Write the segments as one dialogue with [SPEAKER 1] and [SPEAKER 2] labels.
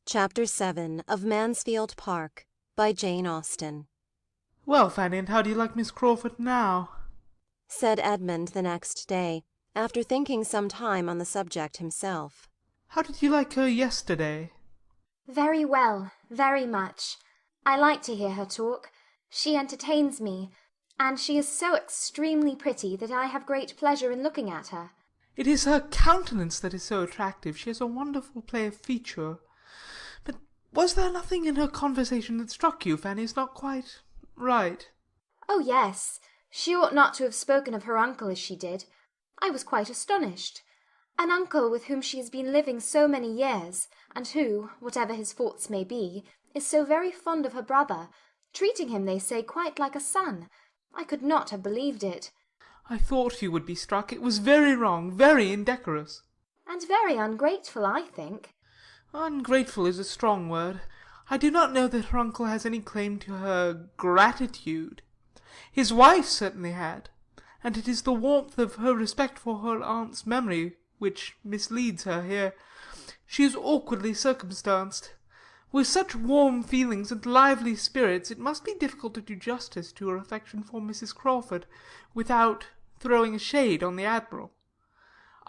[SPEAKER 1] Chapter 7 of Mansfield Park by Jane Austen.
[SPEAKER 2] "Well, Fanny, and how do you like Miss Crawford now?"
[SPEAKER 1] said Edmund the next day, after thinking some time on the subject himself.
[SPEAKER 2] "How did you like her yesterday?"
[SPEAKER 3] "Very well, very much. I like to hear her talk. She entertains me, and she is so extremely pretty that I have great pleasure in looking at her."
[SPEAKER 2] "It is her countenance that is so attractive. She has a wonderful play of feature. But was there nothing in her conversation that struck you, Fanny, as not quite right?"
[SPEAKER 3] "Oh, yes. She ought not to have spoken of her uncle as she did. I was quite astonished. An uncle with whom she has been living so many years, and who, whatever his faults may be, is so very fond of her brother, treating him, they say, quite like a son. I could not have believed it."
[SPEAKER 2] "I thought you would be struck. It was very wrong, very indecorous."
[SPEAKER 3] "And very ungrateful, I think."
[SPEAKER 2] "Ungrateful is a strong word. I do not know that her uncle has any claim to her gratitude. His wife certainly had, and it is the warmth of her respect for her aunt's memory which misleads her here. She is awkwardly circumstanced. With such warm feelings and lively spirits, it must be difficult to do justice to her affection for Mrs. Crawford, without throwing a shade on the Admiral.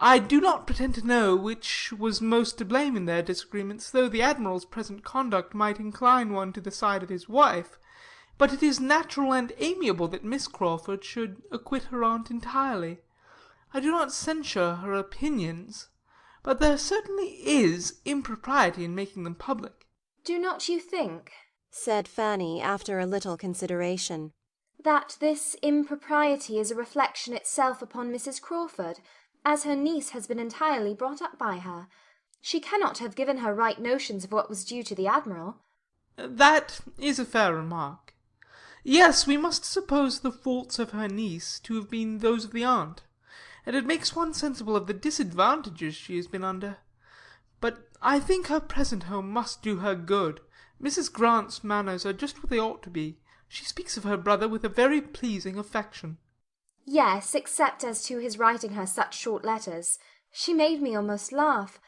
[SPEAKER 2] I do not pretend to know which was most to blame in their disagreements, though the Admiral's present conduct might incline one to the side of his wife, but it is natural and amiable that Miss Crawford should acquit her aunt entirely. I do not censure her opinions, but there certainly is impropriety in making them public."
[SPEAKER 3] "Do not you think,"
[SPEAKER 1] said Fanny, after a little consideration,
[SPEAKER 3] "that this impropriety is a reflection itself upon Mrs. Crawford, as her niece has been entirely brought up by her? She cannot have given her right notions of what was due to the Admiral."
[SPEAKER 2] "That is a fair remark. Yes, we must suppose the faults of her niece to have been those of the aunt, and it makes one sensible of the disadvantages she has been under. But I think her present home must do her good. Mrs. Grant's manners are just what they ought to be. She speaks of her brother with a very pleasing affection."
[SPEAKER 3] "Yes, except as to his writing her such short letters. She made me almost laugh.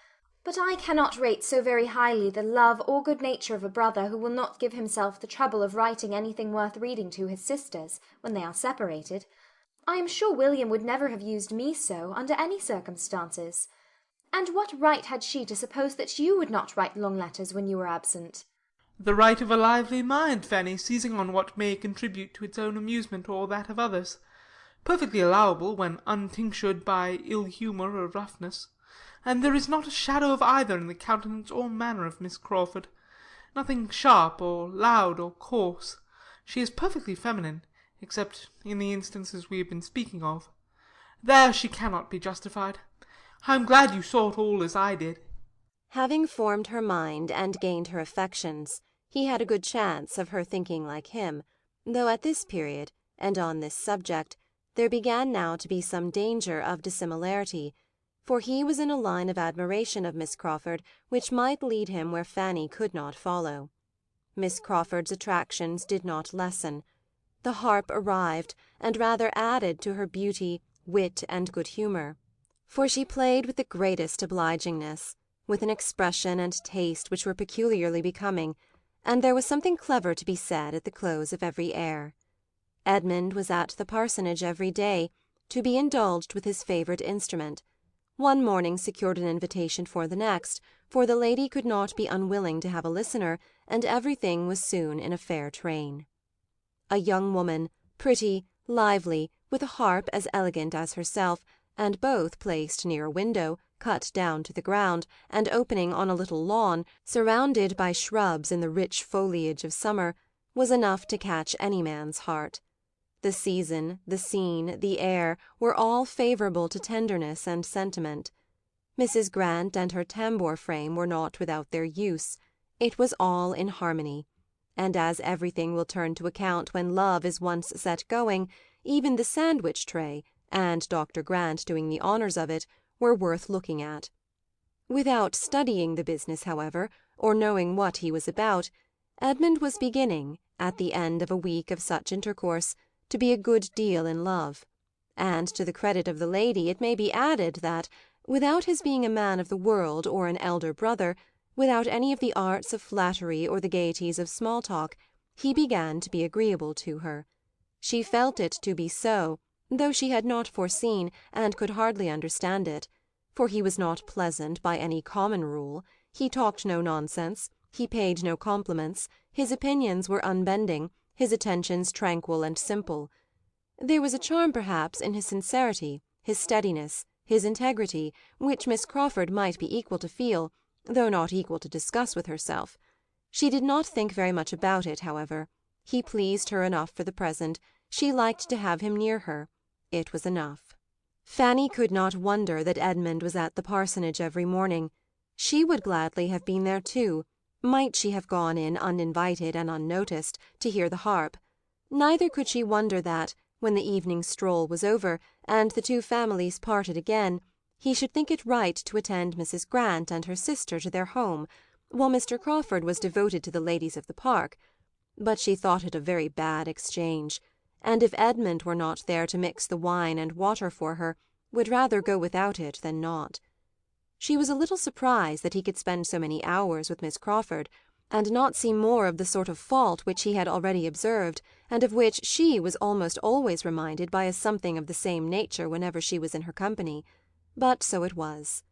[SPEAKER 3] But I cannot rate so very highly the love or good nature of a brother who will not give himself the trouble of writing anything worth reading to his sisters, when they are separated. I am sure William would never have used me so, under any circumstances. And what right had she to suppose that you would not write long letters when you were absent?"
[SPEAKER 2] "The right of a lively mind, Fanny, seizing on what may contribute to its own amusement or that of others. Perfectly allowable, when untinctured by ill humour or roughness. And there is not a shadow of either in the countenance or manner of Miss Crawford. Nothing sharp, or loud, or coarse. She is perfectly feminine, except in the instances we have been speaking of. There she cannot be justified. I am glad you saw it all as I did."
[SPEAKER 1] Having formed her mind and gained her affections, he had a good chance of her thinking like him, though at this period, and on this subject, there began now to be some danger of dissimilarity, for he was in a line of admiration of Miss Crawford which might lead him where Fanny could not follow. Miss Crawford's attractions did not lessen. The harp arrived, and rather added to her beauty, wit, and good humour, for she played with the greatest obligingness, with an expression and taste which were peculiarly becoming, and there was something clever to be said at the close of every air. Edmund was at the parsonage every day, to be indulged with his favourite instrument. One morning secured an invitation for the next, for the lady could not be unwilling to have a listener, and everything was soon in a fair train. A young woman, pretty, lively, with a harp as elegant as herself, and both placed near a window, cut down to the ground, and opening on a little lawn, surrounded by shrubs in the rich foliage of summer, was enough to catch any man's heart. The season, the scene, the air, were all favourable to tenderness and sentiment. Mrs. Grant and her tambour frame were not without their use. It was all in harmony, and as everything will turn to account when love is once set going, even the sandwich tray, and Dr. Grant doing the honours of it, were worth looking at. Without studying the business, however, or knowing what he was about, Edmund was beginning, at the end of a week of such intercourse, to be a good deal in love, and to the credit of the lady it may be added that, without his being a man of the world or an elder brother, Without any of the arts of flattery or the gaieties of small talk, he began to be agreeable to her. She felt it to be so, though she had not foreseen and could hardly understand it, for he was not pleasant by any common rule, he talked no nonsense, he paid no compliments, his opinions were unbending, his attentions tranquil and simple. There was a charm perhaps in his sincerity, his steadiness, his integrity, which Miss Crawford might be equal to feel, though not equal to discuss with herself. She did not think very much about it, however. He pleased her enough for the present. She liked to have him near her. It was enough. Fanny could not wonder that Edmund was at the parsonage every morning. She would gladly have been there too, might she have gone in uninvited and unnoticed, to hear the harp. Neither could she wonder that, when the evening stroll was over, and the two families parted again, he should think it right to attend Mrs. Grant and her sister to their home, while Mr. Crawford was devoted to the ladies of the park. But she thought it a very bad exchange, and if Edmund were not there to mix the wine and water for her, would rather go without it than not. She was a little surprised that he could spend so many hours with Miss Crawford, and not see more of the sort of fault which he had already observed, and of which she was almost always reminded by a something of the same nature whenever she was in her company. But so it was.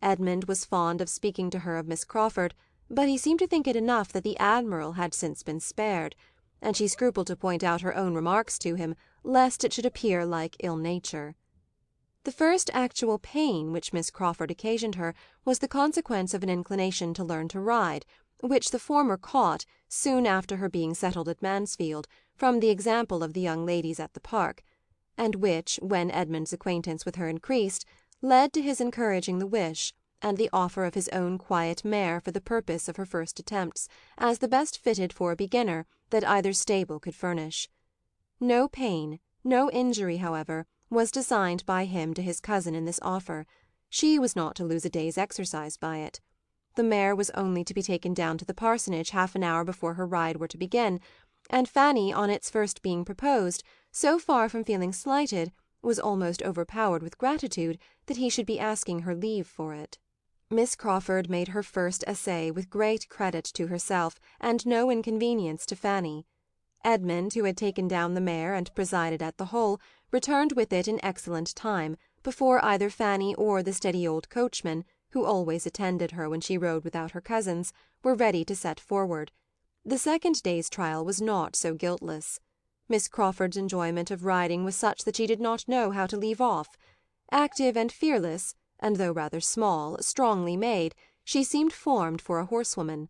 [SPEAKER 1] Edmund was fond of speaking to her of Miss Crawford, but he seemed to think it enough that the Admiral had since been spared, and she scrupled to point out her own remarks to him, lest it should appear like ill-nature. The first actual pain which Miss Crawford occasioned her was the consequence of an inclination to learn to ride, which the former caught, soon after her being settled at Mansfield, from the example of the young ladies at the park, and which, when Edmund's acquaintance with her increased, led to his encouraging the wish, and the offer of his own quiet mare for the purpose of her first attempts, as the best fitted for a beginner that either stable could furnish. No pain, no injury, however, was designed by him to his cousin in this offer. She was not to lose a day's exercise by it. The mare was only to be taken down to the parsonage half an hour before her ride were to begin, and Fanny, on its first being proposed, so far from feeling slighted, was almost overpowered with gratitude that he should be asking her leave for it. Miss Crawford made her first essay with great credit to herself and no inconvenience to Fanny. Edmund, who had taken down the mare and presided at the whole, returned with it in excellent time, before either Fanny or the steady old coachman, who always attended her when she rode without her cousins, were ready to set forward. The second day's trial was not so guiltless. Miss Crawford's enjoyment of riding was such that she did not know how to leave off. Active and fearless, and though rather small, strongly made, she seemed formed for a horsewoman.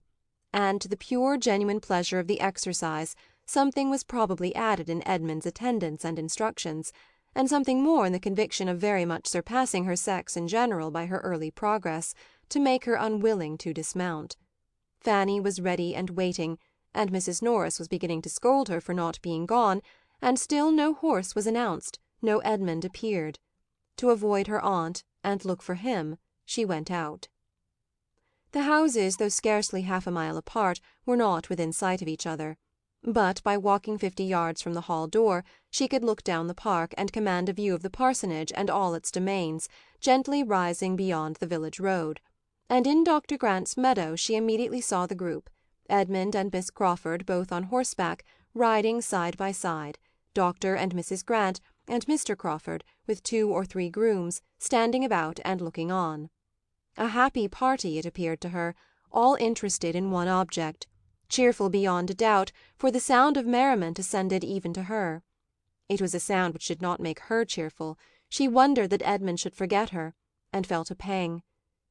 [SPEAKER 1] And to the pure, genuine pleasure of the exercise, something was probably added in Edmund's attendance and instructions, and something more in the conviction of very much surpassing her sex in general by her early progress, to make her unwilling to dismount. Fanny was ready and waiting, and Mrs. Norris was beginning to scold her for not being gone, and still no horse was announced, no Edmund appeared. To avoid her aunt, and look for him, she went out. The houses, though scarcely half a mile apart, were not within sight of each other. But by walking 50 yards from the hall door, she could look down the park and command a view of the parsonage and all its domains, gently rising beyond the village road. And in Dr. Grant's meadow she immediately saw the group, Edmund and Miss Crawford both on horseback, riding side by side, Dr. and Mrs. Grant, and Mr. Crawford, with 2 or 3 grooms, standing about and looking on. A happy party, it appeared to her, all interested in one object, cheerful beyond a doubt, for the sound of merriment ascended even to her. It was a sound which did not make her cheerful. She wondered that Edmund should forget her, and felt a pang.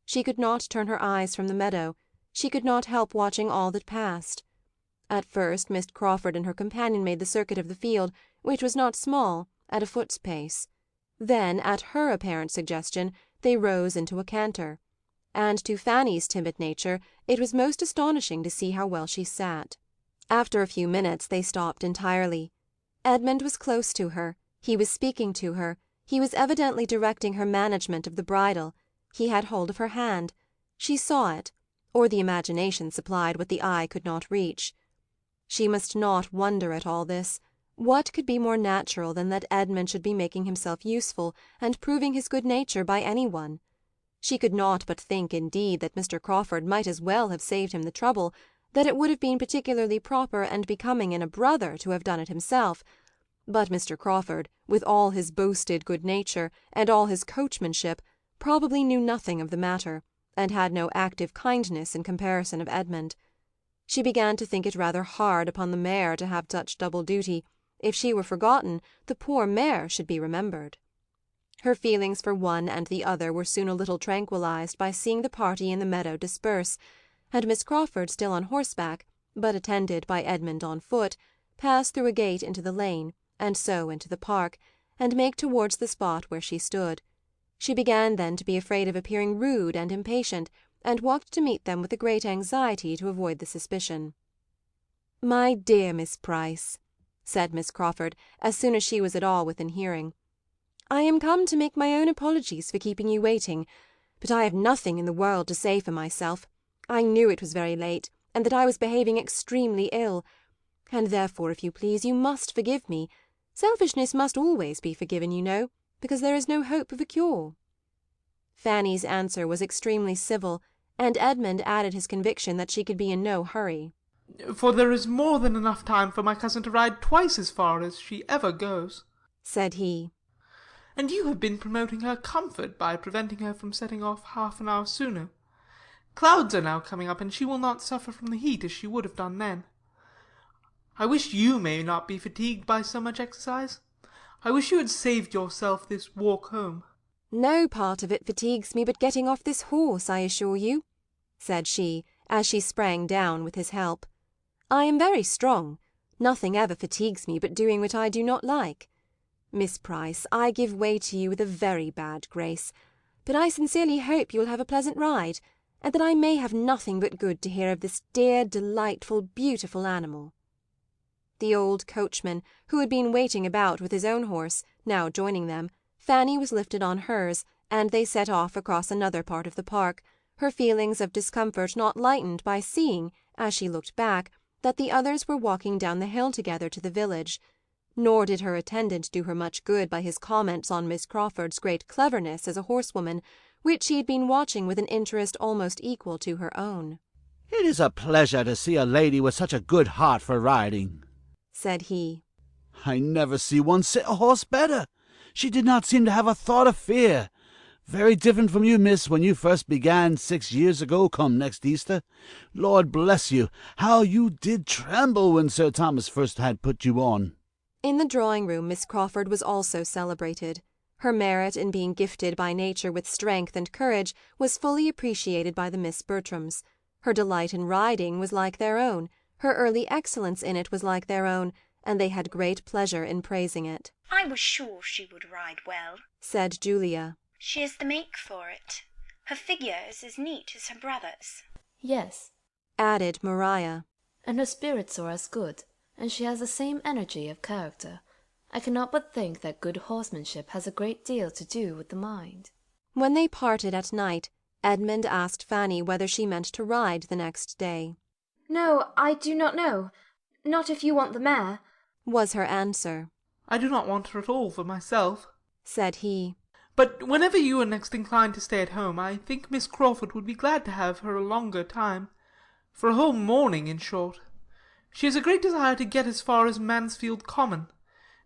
[SPEAKER 1] She could not turn her eyes from the meadow. She could not help watching all that passed. At first Miss Crawford and her companion made the circuit of the field, which was not small, at a foot's pace. Then, at her apparent suggestion, they rose into a canter. And to Fanny's timid nature it was most astonishing to see how well she sat. After a few minutes they stopped entirely. Edmund was close to her. He was speaking to her. He was evidently directing her management of the bridle. He had hold of her hand. She saw it, or the imagination supplied what the eye could not reach. She must not wonder at all this. What could be more natural than that Edmund should be making himself useful, and proving his good nature by any one? She could not but think, indeed, that Mr. Crawford might as well have saved him the trouble, that it would have been particularly proper and becoming in a brother to have done it himself. But Mr. Crawford, with all his boasted good nature and all his coachmanship, probably knew nothing of the matter, and had no active kindness in comparison of Edmund. She began to think it rather hard upon the mare to have such double duty. If she were forgotten, the poor mare should be remembered. Her feelings for one and the other were soon a little tranquillized by seeing the party in the meadow disperse, and Miss Crawford still on horseback, but attended by Edmund on foot, pass through a gate into the lane, and so into the park, and make towards the spot where she stood. She began then to be afraid of appearing rude and impatient, and walked to meet them with a great anxiety to avoid the suspicion. "My dear Miss Price," said Miss Crawford, as soon as she was at all within hearing, "I am come to make my own apologies for keeping you waiting, but I have nothing in the world to say for myself. I knew it was very late, and that I was behaving extremely ill, and therefore, if you please, you must forgive me. Selfishness must always be forgiven, you know, because there is no hope of a cure." Fanny's answer was extremely civil, and Edmund added his conviction that she could be in no hurry.
[SPEAKER 2] "For there is more than enough time for my cousin to ride twice as far as she ever goes,"
[SPEAKER 1] said he.
[SPEAKER 2] "and you have been promoting her comfort by preventing her from setting off half an hour sooner. Clouds are now coming up, and she will not suffer from the heat as she would have done then. I wish you may not be fatigued by so much exercise. I wish you had saved yourself this walk home."
[SPEAKER 1] "No part of it fatigues me but getting off this horse, I assure you," said she, as she sprang down with his help. "I am very strong. Nothing ever fatigues me but doing what I do not like. Miss Price, I give way to you with a very bad grace, but I sincerely hope you will have a pleasant ride, and that I may have nothing but good to hear of this dear, delightful, beautiful animal." The old coachman, who had been waiting about with his own horse, now joining them, Fanny was lifted on hers, and they set off across another part of the park, her feelings of discomfort not lightened by seeing, as she looked back, that the others were walking down the hill together to the village. Nor did her attendant do her much good by his comments on Miss Crawford's great cleverness as a horsewoman, which she had been watching with an interest almost equal to her own.
[SPEAKER 4] "It is a pleasure to see a lady with such a good heart for riding," said
[SPEAKER 1] he.
[SPEAKER 4] "I never see one sit a horse better. She did not seem to have a thought of fear. Very different from you, miss, when you first began 6 years ago come next Easter. Lord bless you, how you did tremble when Sir Thomas first had put you on."
[SPEAKER 1] In the drawing-room Miss Crawford was also celebrated. Her merit in being gifted by nature with strength and courage was fully appreciated by the Miss Bertrams. Her delight in riding was like their own, her early excellence in it was like their own, and they had great pleasure in praising it.
[SPEAKER 5] "I was sure she would ride well,"
[SPEAKER 1] said Julia.
[SPEAKER 5] "She has the make for it. Her figure is as neat as her brother's."
[SPEAKER 6] "Yes,"
[SPEAKER 1] added Maria.
[SPEAKER 6] "and her spirits are as good, and she has the same energy of character. I cannot but think that good horsemanship has a great deal to do with the mind."
[SPEAKER 1] When they parted at night, Edmund asked Fanny whether she meant to ride the next day.
[SPEAKER 3] "No, I do not know. Not if you want the mare,"
[SPEAKER 1] was her answer.
[SPEAKER 2] "I do not want her at all for myself,"
[SPEAKER 1] said he.
[SPEAKER 2] "but whenever you are next inclined to stay at home, I think Miss Crawford would be glad to have her a longer time, for a whole morning, in short. She has a great desire to get as far as Mansfield Common.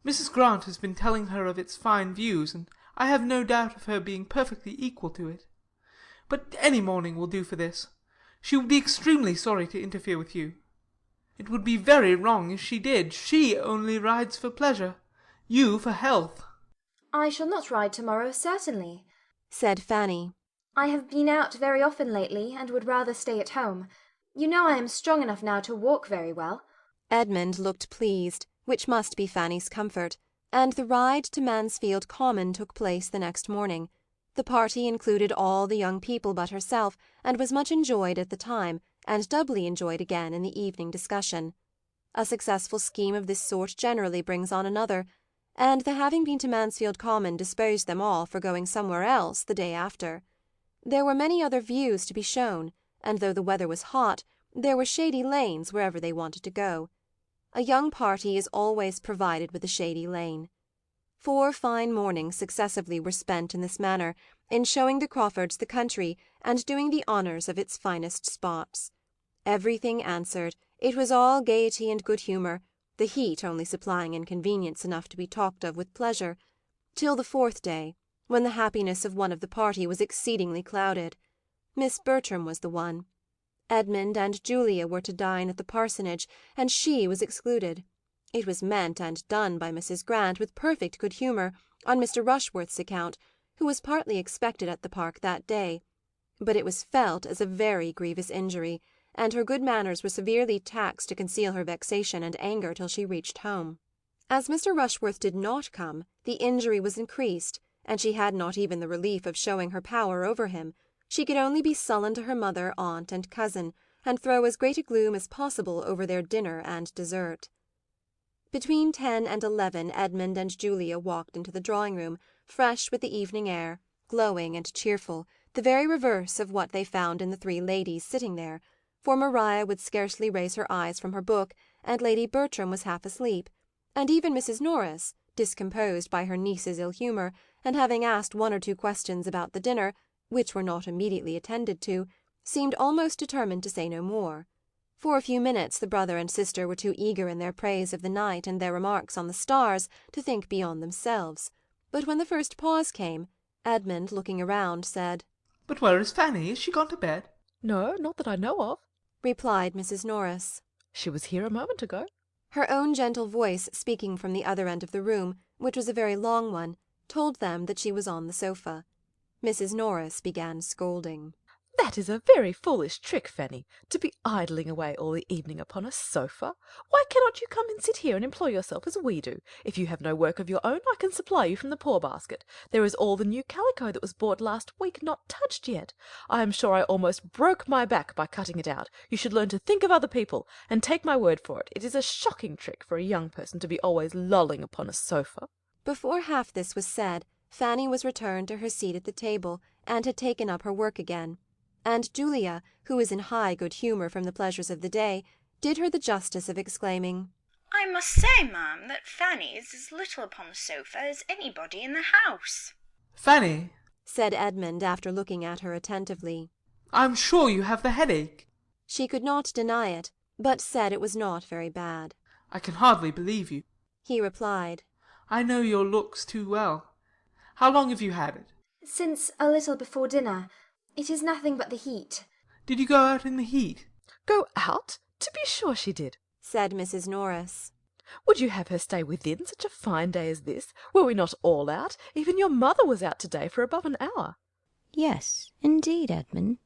[SPEAKER 2] Mrs. Grant has been telling her of its fine views, and I have no doubt of her being perfectly equal to it. But any morning will do for this. She would be extremely sorry to interfere with you. It would be very wrong if she did. She only rides for pleasure, you for health."
[SPEAKER 3] "I shall not ride to-morrow, certainly,"
[SPEAKER 1] said Fanny.
[SPEAKER 3] "I have been out very often lately, and would rather stay at home. You know I am strong enough now to walk very well."
[SPEAKER 1] Edmund looked pleased, which must be Fanny's comfort, and the ride to Mansfield Common took place the next morning. The party included all the young people but herself, and was much enjoyed at the time, and doubly enjoyed again in the evening discussion. A successful scheme of this sort generally brings on another, and the having been to Mansfield Common disposed them all for going somewhere else the day after. There were many other views to be shown, and though the weather was hot, there were shady lanes wherever they wanted to go. A young party is always provided with a shady lane. 4 fine mornings successively were spent in this manner, in showing the Crawfords the country and doing the honours of its finest spots. Everything answered, it was all gaiety and good humour, the heat only supplying inconvenience enough to be talked of with pleasure, till the fourth day, when the happiness of one of the party was exceedingly clouded. Miss Bertram was the one. Edmund and Julia were to dine at the parsonage, and she was excluded. It was meant and done by Mrs. Grant with perfect good humour, on Mr. Rushworth's account, who was partly expected at the Park that day, but it was felt as a very grievous injury, and her good manners were severely taxed to conceal her vexation and anger till she reached home. As Mr. Rushworth did not come, the injury was increased, and she had not even the relief of showing her power over him. She could only be sullen to her mother, aunt, and cousin, and throw as great a gloom as possible over their dinner and dessert. Between 10 and 11 Edmund and Julia walked into the drawing-room, fresh with the evening air, glowing and cheerful, the very reverse of what they found in the three ladies sitting there, for Maria would scarcely raise her eyes from her book, and Lady Bertram was half asleep, and even Mrs. Norris, discomposed by her niece's ill-humour, and having asked one or two questions about the dinner, which were not immediately attended to, seemed almost determined to say no more. For a few minutes the brother and sister were too eager in their praise of the night and their remarks on the stars to think beyond themselves. But when the first pause came, Edmund, looking around, said,
[SPEAKER 2] "But where is Fanny? Is she gone to bed?"
[SPEAKER 7] "No, not that I know of,"
[SPEAKER 1] replied Mrs. Norris.
[SPEAKER 7] "She was here a moment ago."
[SPEAKER 1] Her own gentle voice, speaking from the other end of the room, which was a very long one, told them that she was on the sofa. Mrs. Norris began scolding.
[SPEAKER 7] "That is a very foolish trick, Fanny, to be idling away all the evening upon a sofa. Why cannot you come and sit here and employ yourself as we do? If you have no work of your own, I can supply you from the poor basket. There is all the new calico that was bought last week not touched yet. I am sure I almost broke my back by cutting it out. You should learn to think of other people, and take my word for it, it is a shocking trick for a young person to be always lolling upon a sofa."
[SPEAKER 1] Before half this was said, Fanny was returned to her seat at the table, and had taken up her work again, and Julia, who was in high good humour from the pleasures of the day, did her the justice of exclaiming,
[SPEAKER 5] "I must say, ma'am, that Fanny is as little upon the sofa as anybody in the house."
[SPEAKER 2] "Fanny,"
[SPEAKER 1] said Edmund, after looking at her attentively,
[SPEAKER 2] "I'm sure you have the headache."
[SPEAKER 1] She could not deny it, but said it was not very bad.
[SPEAKER 2] "I can hardly believe you."
[SPEAKER 1] He replied,
[SPEAKER 2] "I know your looks too well. How long have you had it?"
[SPEAKER 3] "Since a little before dinner. It is nothing but the heat."
[SPEAKER 2] "Did you go out in the heat?"
[SPEAKER 7] "Go out? To be sure she did,"
[SPEAKER 1] said Mrs. Norris.
[SPEAKER 7] "Would you have her stay within such a fine day as this? Were we not all out? Even your mother was out to-day for above an hour."
[SPEAKER 8] "Yes, indeed, Edmund,"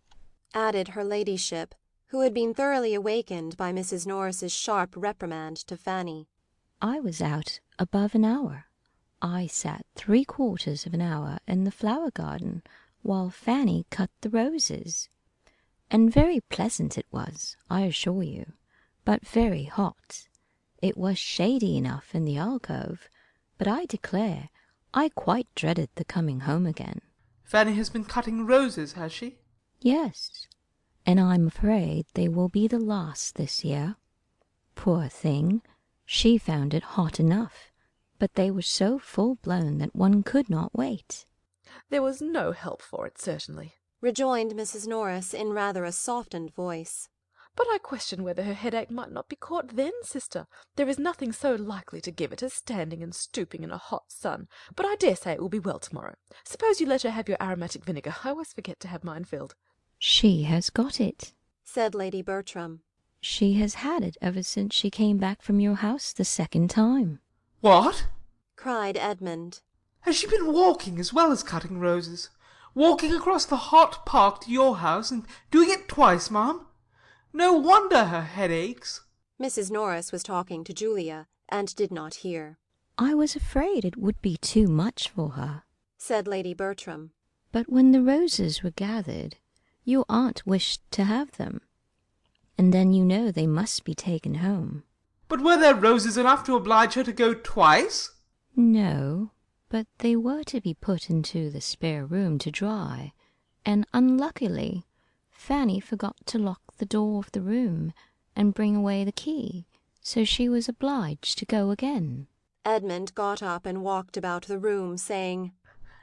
[SPEAKER 1] added her ladyship, who had been thoroughly awakened by Mrs. Norris's sharp reprimand to Fanny.
[SPEAKER 8] "I was out above an hour. I sat 3/4 of an hour in the flower garden while Fanny cut the roses. And very pleasant it was, I assure you, but very hot. It was shady enough in the alcove, but I declare I quite dreaded the coming home again."
[SPEAKER 2] "Fanny has been cutting roses, has she?"
[SPEAKER 8] "Yes, and I'm afraid they will be the last this year. Poor thing, she found it hot enough, but they were so full-blown that one could not wait."
[SPEAKER 7] "There was no help for it, certainly,"
[SPEAKER 1] rejoined Mrs. Norris in rather a softened voice.
[SPEAKER 7] "but I question whether her headache might not be caught then, sister. There is nothing so likely to give it as standing and stooping in a hot sun. But I dare say it will be well tomorrow. Suppose you let her have your aromatic vinegar. I always forget to have mine filled."
[SPEAKER 8] "She has got it,"
[SPEAKER 1] said Lady Bertram.
[SPEAKER 8] "She has had it ever since she came back from your house the second time."
[SPEAKER 2] "What?"
[SPEAKER 1] cried Edmund.
[SPEAKER 2] "Has she been walking as well as cutting roses? Walking across the hot park to your house, and doing it twice, ma'am? No wonder her head aches."
[SPEAKER 1] Mrs. Norris was talking to Julia, and did not hear.
[SPEAKER 8] "I was afraid it would be too much for her,"
[SPEAKER 1] said Lady Bertram.
[SPEAKER 8] "but when the roses were gathered, your aunt wished to have them, and then you know they must be taken home."
[SPEAKER 2] "But were there roses enough to oblige her to go twice?"
[SPEAKER 8] "No, but they were to be put into the spare room to dry, and unluckily Fanny forgot to lock the door of the room and bring away the key, so she was obliged to go again."
[SPEAKER 1] Edmund got up and walked about the room, saying,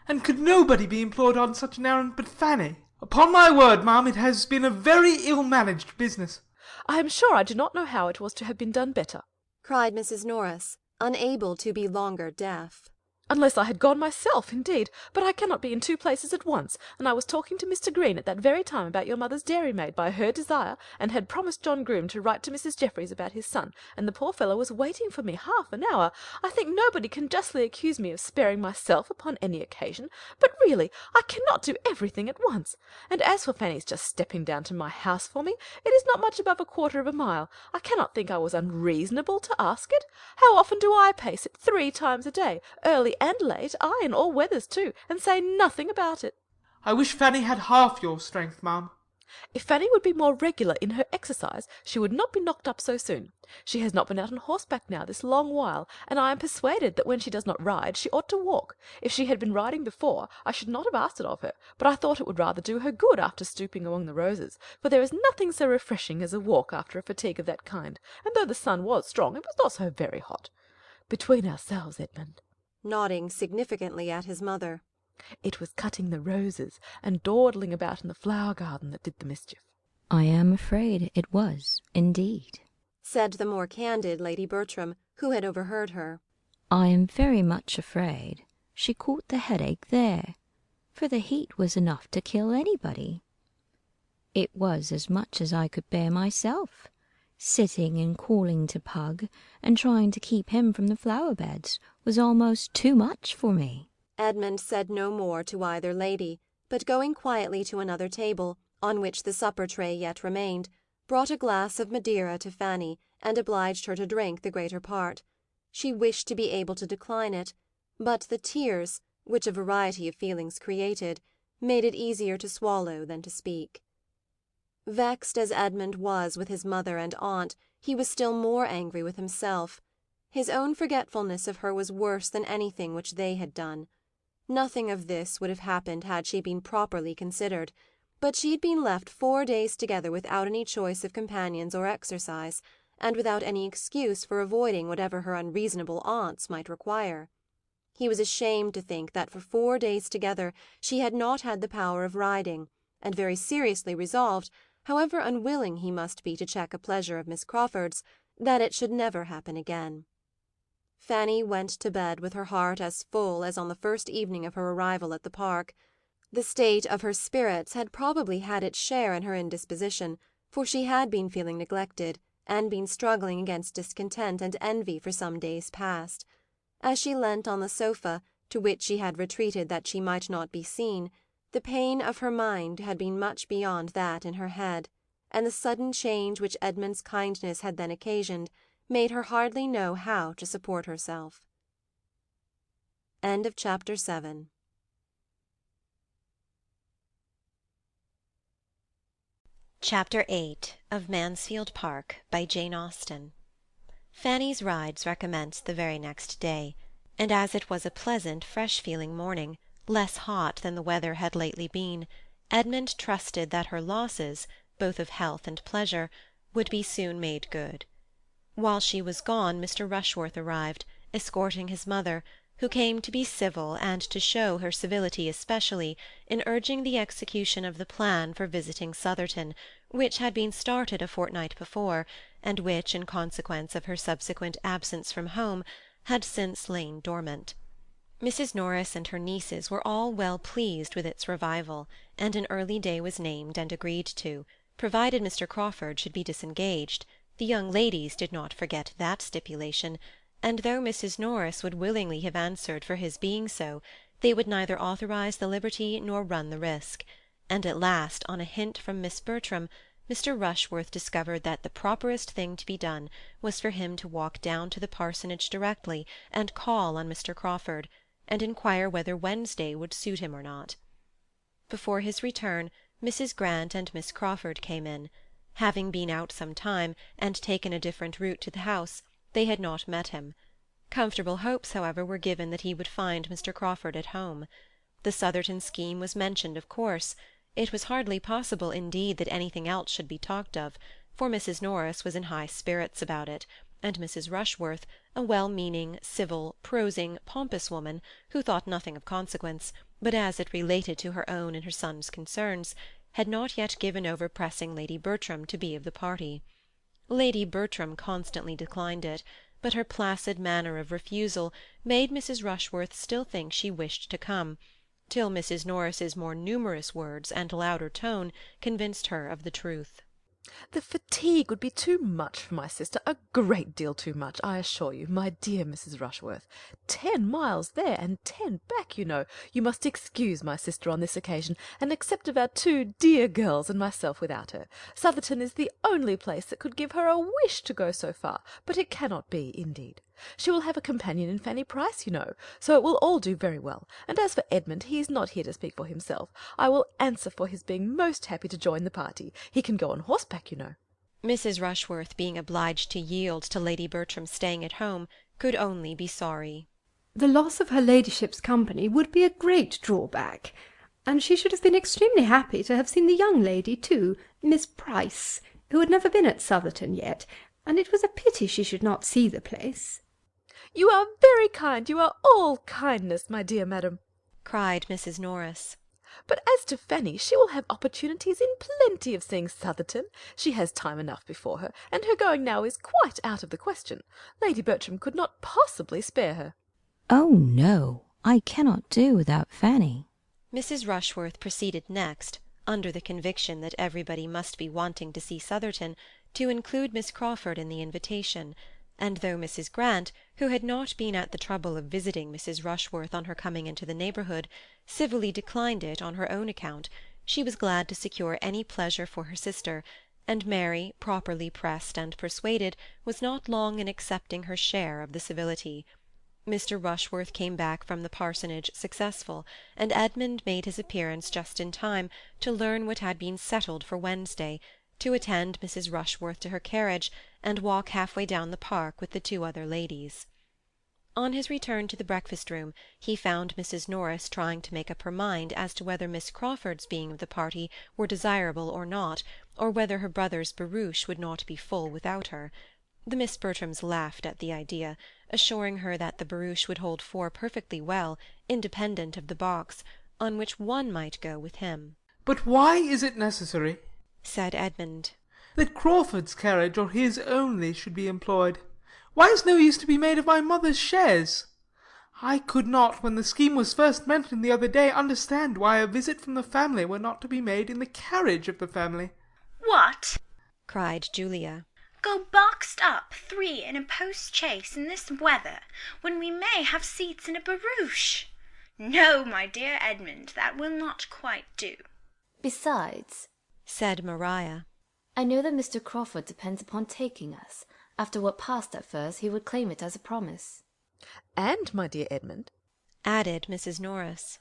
[SPEAKER 2] And could nobody be employed on such an errand but Fanny? Upon my word, ma'am, it has been a very ill-managed business.
[SPEAKER 7] I am sure I do not know how it was to have been done better.
[SPEAKER 1] cried Mrs. Norris, unable to be longer deaf.
[SPEAKER 7] Unless I had gone myself, indeed. But I cannot be in two places at once, and I was talking to Mr. Green at that very time about your mother's dairymaid by her desire, and had promised John Groom to write to Mrs. Jeffreys about his son, and the poor fellow was waiting for me half an hour. I think nobody can justly accuse me of sparing myself upon any occasion, but really I cannot do everything at once. And as for Fanny's just stepping down to my house for me, it is not much above 1/4 mile. I cannot think I was unreasonable to ask it. How often do I pace it 3 times a day, early and late, aye, in all weathers too, and say nothing about it?
[SPEAKER 2] I wish Fanny had half your strength, ma'am.
[SPEAKER 7] If Fanny would be more regular in her exercise, she would not be knocked up so soon. She has not been out on horseback now this long while, and I am persuaded that when she does not ride, she ought to walk. If she had been riding before, I should not have asked it of her, but I thought it would rather do her good after stooping among the roses, for there is nothing so refreshing as a walk after a fatigue of that kind, and though the sun was strong, it was not so very hot. Between ourselves, Edmund,
[SPEAKER 1] Nodding significantly at his mother.
[SPEAKER 7] it was cutting the roses and dawdling about in the flower garden that did the mischief.
[SPEAKER 8] I am afraid it was, indeed,
[SPEAKER 1] said the more candid Lady Bertram, who had overheard her.
[SPEAKER 8] I am very much afraid she caught the headache there, for the heat was enough to kill anybody. It was as much as I could bear myself, sitting and calling to Pug, and trying to keep him from the flower-beds was almost too much for me.
[SPEAKER 1] Edmund said no more to either lady, but going quietly to another table, on which the supper-tray yet remained, brought a glass of Madeira to Fanny, and obliged her to drink the greater part. She wished to be able to decline it, but the tears, which a variety of feelings created, made it easier to swallow than to speak. Vexed as Edmund was with his mother and aunt, he was still more angry with himself. His own forgetfulness of her was worse than anything which they had done. Nothing of this would have happened had she been properly considered, but she had been left 4 days together without any choice of companions or exercise, and without any excuse for avoiding whatever her unreasonable aunts might require. He was ashamed to think that for 4 days together she had not had the power of riding, and very seriously resolved, however unwilling he must be to check a pleasure of Miss Crawford's, that it should never happen again. Fanny went to bed with her heart as full as on the first evening of her arrival at the Park. The state of her spirits had probably had its share in her indisposition, for she had been feeling neglected, and been struggling against discontent and envy for some days past. As she leant on the sofa, to which she had retreated that she might not be seen, the pain of her mind had been much beyond that in her head, and the sudden change which Edmund's kindness had then occasioned made her hardly know how to support herself. End of chapter 7.
[SPEAKER 9] Chapter 8 of Mansfield Park by Jane Austen. Fanny's rides recommenced the very next day, and as it was a pleasant, fresh-feeling morning, less hot than the weather had lately been, Edmund trusted that her losses, both of health and pleasure, would be soon made good. While she was gone, Mr. Rushworth arrived, escorting his mother, who came to be civil and to show her civility especially in urging the execution of the plan for visiting Sotherton, which had been started a fortnight before, and which, in consequence of her subsequent absence from home, had since lain dormant. Mrs. Norris and her nieces were all well pleased with its revival, and an early day was named and agreed to, provided Mr. Crawford should be disengaged. The young ladies did not forget that stipulation, and though Mrs. Norris would willingly have answered for his being so, they would neither authorize the liberty nor run the risk, and at last, on a hint from Miss Bertram, Mr. Rushworth discovered that the properest thing to be done was for him to walk down to the parsonage directly and call on Mr. Crawford, and inquire whether Wednesday would suit him or not. Before his return, Mrs. Grant and Miss Crawford came in. Having been out some time, and taken a different route to the house, they had not met him. Comfortable hopes, however, were given that he would find Mr. Crawford at home. The Sotherton scheme was mentioned, of course. It was hardly possible, indeed, that anything else should be talked of, for Mrs. Norris was in high spirits about it, and Mrs. Rushworth, a well-meaning, civil, prosing, pompous woman, who thought nothing of consequence, but as it related to her own and her son's concerns, had not yet given over pressing Lady Bertram to be of the party. Lady Bertram constantly declined it, but her placid manner of refusal made Mrs. Rushworth still think she wished to come, till Mrs. Norris's more numerous words and louder tone convinced her of the truth.
[SPEAKER 7] The fatigue would be too much for my sister, a great deal too much, I assure you, my dear Mrs. Rushworth. 10 miles there and 10 back, you know. You must excuse my sister on this occasion, and accept of our 2 dear girls and myself without her. Southerton is the only place that could give her a wish to go so far, but it cannot be, indeed. She will have a companion in Fanny Price, you know, so it will all do very well. And as for Edmund, he is not here to speak for himself. I will answer for his being most happy to join the party. He can go on horseback, you know.
[SPEAKER 9] Mrs. Rushworth, being obliged to yield to Lady Bertram's staying at home, could only be sorry.
[SPEAKER 10] The loss of her ladyship's company would be a great drawback, and she should have been extremely happy to have seen the young lady too, Miss Price, who had never been at Southerton yet, and it was a pity she should not see the place.
[SPEAKER 7] You are very kind, you are all kindness, my dear madam,
[SPEAKER 9] cried Mrs. Norris.
[SPEAKER 7] But as to Fanny, she will have opportunities in plenty of seeing Southerton. She has time enough before her, and her going now is quite out of the question. Lady Bertram could not possibly spare her.
[SPEAKER 8] Oh, no, I cannot do without Fanny.
[SPEAKER 9] Mrs. Rushworth proceeded next, under the conviction that everybody must be wanting to see Southerton, to include Miss Crawford in the invitation, and though Mrs. Grant, who had not been at the trouble of visiting Mrs. Rushworth on her coming into the neighbourhood, civilly declined it on her own account, she was glad to secure any pleasure for her sister, and Mary, properly pressed and persuaded, was not long in accepting her share of the civility. Mr. Rushworth came back from the parsonage successful, and Edmund made his appearance just in time to learn what had been settled for Wednesday, to attend Mrs. Rushworth to her carriage, and walk half-way down the park with the 2 other ladies. On his return to the breakfast-room, he found Mrs. Norris trying to make up her mind as to whether Miss Crawford's being of the party were desirable or not, or whether her brother's barouche would not be full without her. The Miss Bertrams laughed at the idea, assuring her that the barouche would hold 4 perfectly well, independent of the box, on which one might go with him.
[SPEAKER 2] But why is it necessary,
[SPEAKER 9] said Edmund,
[SPEAKER 2] that Crawford's carriage or his only should be employed? Why is no use to be made of my mother's chaise? I could not, when the scheme was first mentioned the other day, understand why a visit from the family were not to be made in the carriage of the family.
[SPEAKER 5] What?
[SPEAKER 9] cried Julia.
[SPEAKER 5] Go boxed up 3 in a post-chaise in this weather, when we may have seats in a barouche? No, my dear Edmund, that will not quite do.
[SPEAKER 6] Besides,
[SPEAKER 9] said Maria,
[SPEAKER 6] I know that Mr. Crawford depends upon taking us. After what passed at first, he would claim it as a promise.
[SPEAKER 7] And, my dear Edmund,
[SPEAKER 9] added Mrs. Norris,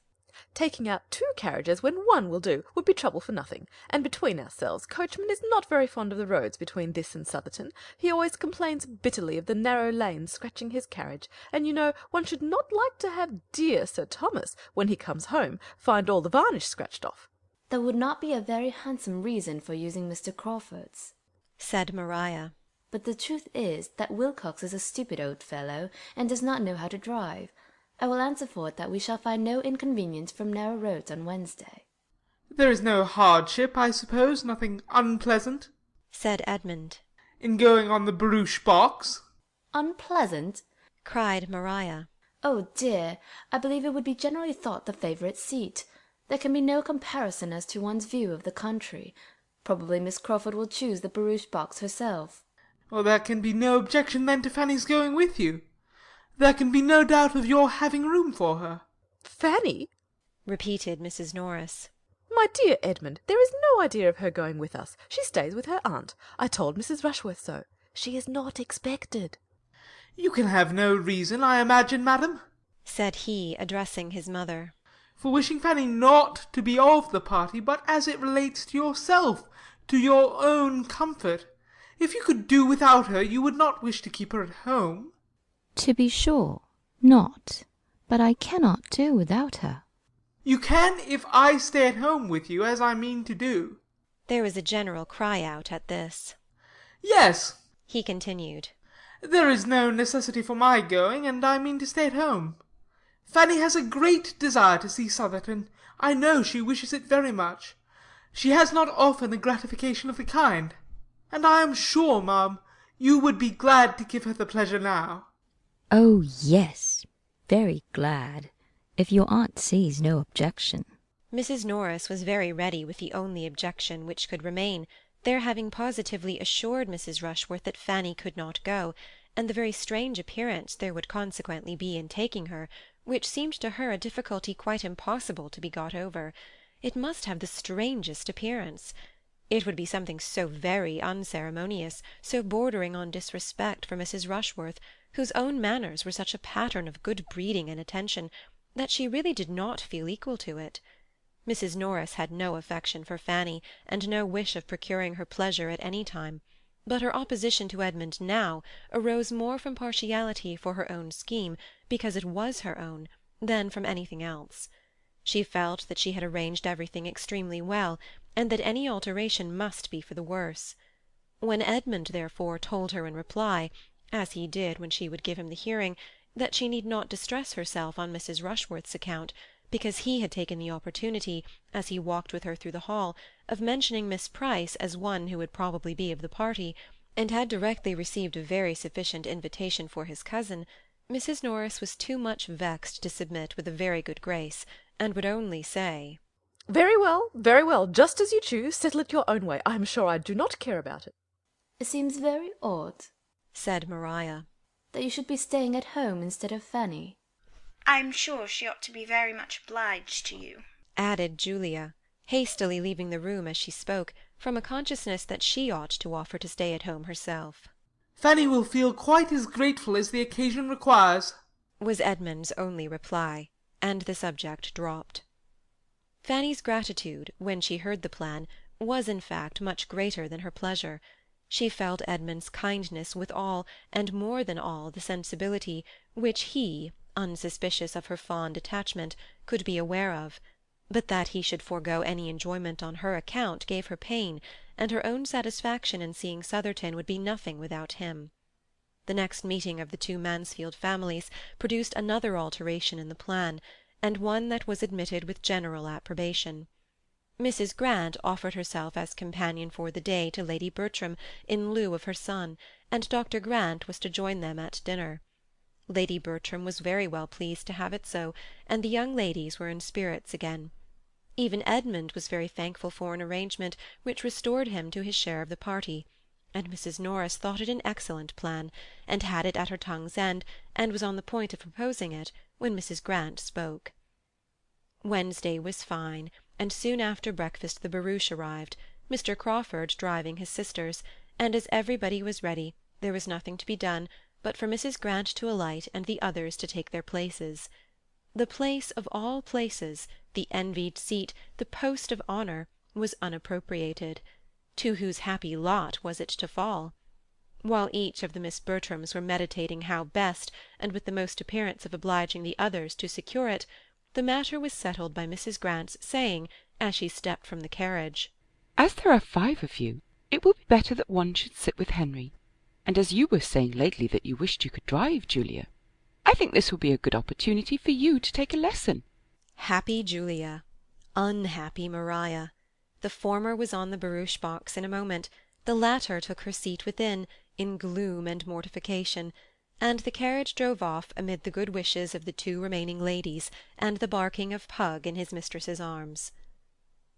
[SPEAKER 7] taking out 2 carriages when one will do would be trouble for nothing, and between ourselves, Coachman is not very fond of the roads between this and Southerton. He always complains bitterly of the narrow lanes scratching his carriage, and you know one should not like to have dear Sir Thomas, when he comes home, find all the varnish scratched off.
[SPEAKER 6] That would not be a very handsome reason for using Mr. Crawford's,
[SPEAKER 9] said Maria.
[SPEAKER 6] But the truth is that Wilcox is a stupid old fellow, and does not know how to drive. I will answer for it that we shall find no inconvenience from narrow roads on Wednesday.
[SPEAKER 2] There is no hardship, I suppose, nothing unpleasant,
[SPEAKER 9] said Edmund,
[SPEAKER 2] in going on the barouche box.
[SPEAKER 6] Unpleasant?
[SPEAKER 9] cried Maria.
[SPEAKER 6] Oh dear, I believe it would be generally thought the favourite seat. There can be no comparison as to one's view of the country. Probably Miss Crawford will choose the barouche box herself.
[SPEAKER 2] Well, there can be no objection then to Fanny's going with you. There can be no doubt of your having room for her.
[SPEAKER 7] Fanny?
[SPEAKER 9] repeated Mrs. Norris.
[SPEAKER 7] My dear Edmund, there is no idea of her going with us. She stays with her aunt. I told Mrs. Rushworth so. She is not expected.
[SPEAKER 2] You can have no reason, I imagine, madam,
[SPEAKER 9] said he, addressing his mother,
[SPEAKER 2] for wishing Fanny not to be of the party, but as it relates to yourself, to your own comfort. If you could do without her, you would not wish to keep her at home.
[SPEAKER 8] To be sure, not. But I cannot do without her.
[SPEAKER 2] You can if I stay at home with you, as I mean to do.
[SPEAKER 9] There was a general cry-out at this.
[SPEAKER 2] Yes,
[SPEAKER 9] he continued,
[SPEAKER 2] there is no necessity for my going, and I mean to stay at home. Fanny has a great desire to see Southerton. I know she wishes it very much. She has not often a gratification of the kind. And I am sure, ma'am, you would be glad to give her the pleasure now.
[SPEAKER 8] Oh, yes, very glad, if your aunt sees no objection.
[SPEAKER 9] Mrs. Norris was very ready with the only objection which could remain, their having positively assured Mrs. Rushworth that Fanny could not go, and the very strange appearance there would consequently be in taking her, which seemed to her a difficulty quite impossible to be got over. It must have the strangest appearance. It would be something so very unceremonious, so bordering on disrespect for Mrs. Rushworth, whose own manners were such a pattern of good breeding and attention, that she really did not feel equal to it. Mrs. Norris had no affection for Fanny, and no wish of procuring her pleasure at any time, but her opposition to Edmund now arose more from partiality for her own scheme, because it was her own, than from anything else. She felt that she had arranged everything extremely well, and that any alteration must be for the worse. When Edmund, therefore, told her in reply, as he did when she would give him the hearing, that she need not distress herself on Mrs. Rushworth's account, because he had taken the opportunity, as he walked with her through the hall, of mentioning Miss Price as one who would probably be of the party, and had directly received a very sufficient invitation for his cousin, Mrs. Norris was too much vexed to submit with a very good grace, and would only say,
[SPEAKER 7] very well, just as you choose. Settle it your own way. I am sure I do not care about it.
[SPEAKER 6] It seems very odd,
[SPEAKER 9] said Maria,
[SPEAKER 6] that you should be staying at home instead of Fanny.
[SPEAKER 5] I'm sure she ought to be very much obliged to you,
[SPEAKER 9] added Julia, hastily leaving the room as she spoke, from a consciousness that she ought to offer to stay at home herself.
[SPEAKER 2] Fanny will feel quite as grateful as the occasion requires,
[SPEAKER 9] was Edmund's only reply, and the subject dropped. Fanny's gratitude, when she heard the plan, was in fact much greater than her pleasure. She felt Edmund's kindness with all, and more than all, the sensibility which he, unsuspicious of her fond attachment, could be aware of, but that he should forego any enjoyment on her account gave her pain, and her own satisfaction in seeing Southerton would be nothing without him. The next meeting of the two Mansfield families produced another alteration in the plan, and one that was admitted with general approbation. Mrs. Grant offered herself as companion for the day to Lady Bertram in lieu of her son, and Dr. Grant was to join them at dinner. Lady Bertram was very well pleased to have it so, and the young ladies were in spirits again. Even Edmund was very thankful for an arrangement which restored him to his share of the party, and Mrs. Norris thought it an excellent plan, and had it at her tongue's end, and was on the point of proposing it, when Mrs. Grant spoke. Wednesday was fine, and soon after breakfast the barouche arrived, Mr. Crawford driving his sisters, and as everybody was ready, there was nothing to be done but for Mrs. Grant to alight and the others to take their places. The place of all places, the envied seat, the post of honour, was unappropriated. To whose happy lot was it to fall? While each of the Miss Bertrams were meditating how best, and with the most appearance of obliging the others, to secure it, the matter was settled by Mrs. Grant's saying, as she stepped from the carriage,
[SPEAKER 11] "As there are 5 of you, it will be better that one should sit with Henry, and as you were saying lately that you wished you could drive, Julia, I think this will be a good opportunity for you to take a lesson."
[SPEAKER 9] Happy Julia! Unhappy Maria! The former was on the barouche box in a moment, the latter took her seat within, in gloom and mortification, and the carriage drove off amid the good wishes of the 2 remaining ladies, and the barking of Pug in his mistress's arms.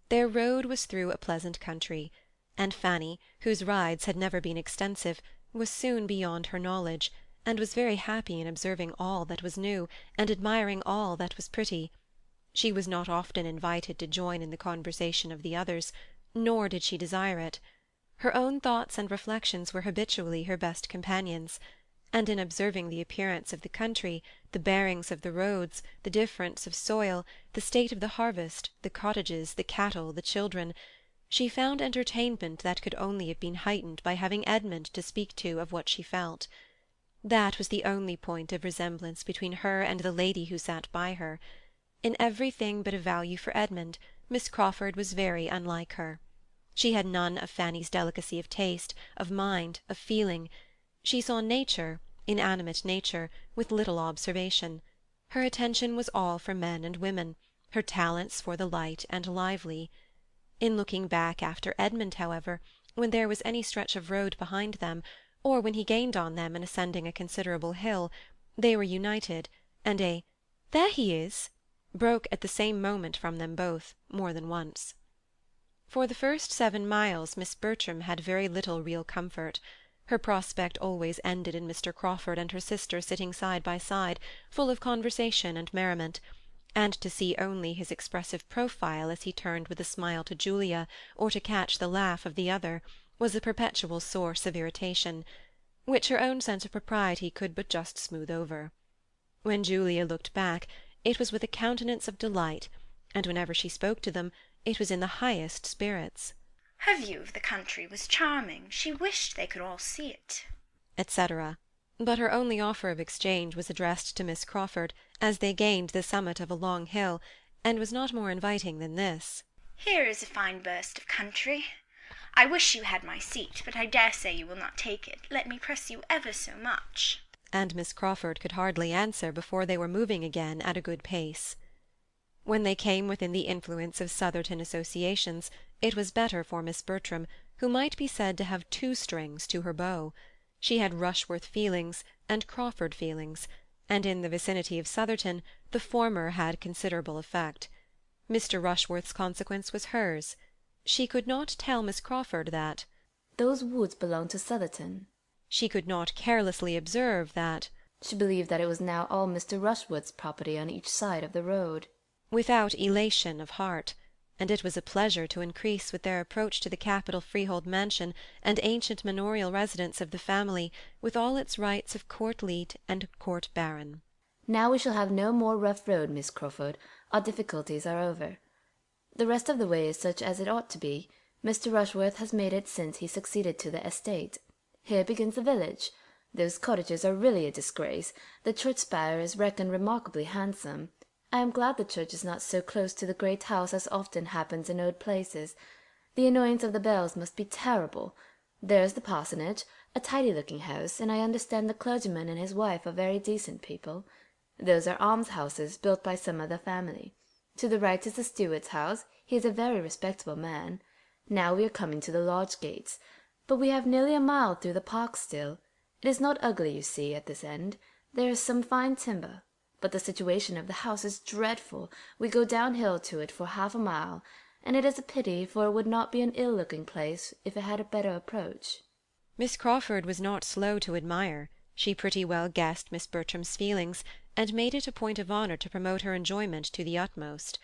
[SPEAKER 9] Their road was through a pleasant country, and Fanny, whose rides had never been extensive, was soon beyond her knowledge, and was very happy in observing all that was new, and admiring all that was pretty. She was not often invited to join in the conversation of the others, nor did she desire it. Her own thoughts and reflections were habitually her best companions, and in observing the appearance of the country, the bearings of the roads, the difference of soil, the state of the harvest, the cottages, the cattle, the children, she found entertainment that could only have been heightened by having Edmund to speak to of what she felt. That was the only point of resemblance between her and the lady who sat by her. In everything but a value for Edmund, Miss Crawford was very unlike her. She had none of Fanny's delicacy of taste, of mind, of feeling. She saw nature, inanimate nature, with little observation. Her attention was all for men and women, her talents for the light and lively. In looking back after Edmund, however, when there was any stretch of road behind them, or when he gained on them in ascending a considerable hill, they were united, and a "There he is!" broke at the same moment from them both, more than once. For the first 7 miles Miss Bertram had very little real comfort. Her prospect always ended in Mr. Crawford and her sister sitting side by side, full of conversation and merriment, and to see only his expressive profile as he turned with a smile to Julia, or to catch the laugh of the other, was a perpetual source of irritation, which her own sense of propriety could but just smooth over. When Julia looked back, it was with a countenance of delight, and whenever she spoke to them, it was in the highest spirits.
[SPEAKER 5] Her view of the country was charming. She wished they could all see it,
[SPEAKER 9] etc. But her only offer of exchange was addressed to Miss Crawford as they gained the summit of a long hill, and was not more inviting than this.
[SPEAKER 5] "Here is a fine burst of country. I wish you had my seat, but I dare say you will not take it, let me press you ever so much."
[SPEAKER 9] And Miss Crawford could hardly answer before they were moving again at a good pace. When they came within the influence of Southerton associations, it was better for Miss Bertram, who might be said to have 2 strings to her bow. She had Rushworth feelings and Crawford feelings, and in the vicinity of Southerton the former had considerable effect. Mr. Rushworth's consequence was hers. She could not tell Miss Crawford that
[SPEAKER 6] those woods belonged to Southerton.
[SPEAKER 9] She could not carelessly observe that
[SPEAKER 6] she believed that it was now all Mr. Rushworth's property on each side of the road,
[SPEAKER 9] without elation of heart, and it was a pleasure to increase with their approach to the capital freehold mansion and ancient manorial residence of the family, with all its rights of court leet and court baron.
[SPEAKER 6] "Now we shall have no more rough road, Miss Crawford. Our difficulties are over. The rest of the way is such as it ought to be. Mr. Rushworth has made it since he succeeded to the estate. Here begins the village. Those cottages are really a disgrace. The church spire is reckoned remarkably handsome. I am glad the church is not so close to the great house as often happens in old places. The annoyance of the bells must be terrible. There is the parsonage, a tidy-looking house, and I understand the clergyman and his wife are very decent people. Those are almshouses built by some other family. To the right is the steward's house. He is a very respectable man. Now we are coming to the lodge gates. But we have nearly a mile through the park still. It is not ugly, you see, at this end. There is some fine timber. But the situation of the house is dreadful. We go downhill to it for half a mile, and it is a pity, for it would not be an ill-looking place if it had a better approach."
[SPEAKER 9] Miss Crawford was not slow to admire. She pretty well guessed Miss Bertram's feelings, and made it a point of honour to promote her enjoyment to the utmost.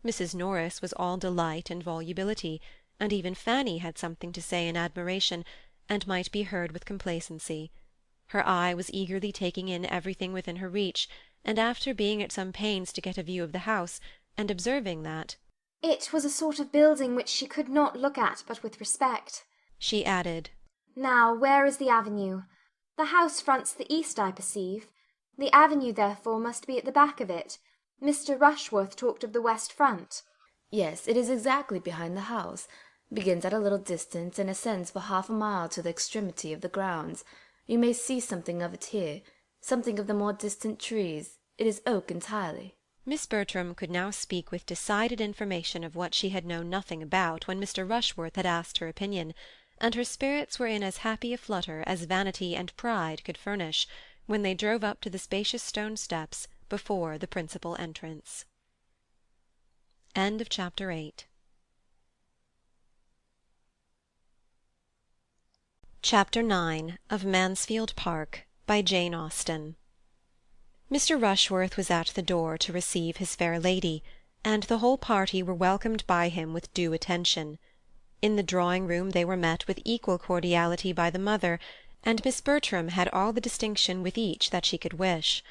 [SPEAKER 9] Mrs. Norris was all delight and volubility, and even Fanny had something to say in admiration, and might be heard with complacency. Her eye was eagerly taking in everything within her reach, and after being at some pains to get a view of the house, and observing that
[SPEAKER 3] it was a sort of building which she could not look at but with respect,
[SPEAKER 9] she added,
[SPEAKER 3] "Now, where is the avenue? The house fronts the east, I perceive. The avenue, therefore, must be at the back of it. Mr. Rushworth talked of the west front."
[SPEAKER 6] "Yes, it is exactly behind the house. Begins at a little distance, and ascends for half a mile to the extremity of the grounds. You may see something of it here, something of the more distant trees. It is oak entirely."
[SPEAKER 9] Miss Bertram could now speak with decided information of what she had known nothing about when Mr. Rushworth had asked her opinion, and her spirits were in as happy a flutter as vanity and pride could furnish, when they drove up to the spacious stone steps before the principal entrance. Chapter 9 of Mansfield Park by Jane Austen. Mr. Rushworth was at the door to receive his fair lady, and the whole party were welcomed by him with due attention. In the drawing-room they were met with equal cordiality by the mother, and Miss Bertram had all the distinction with each that she could wish.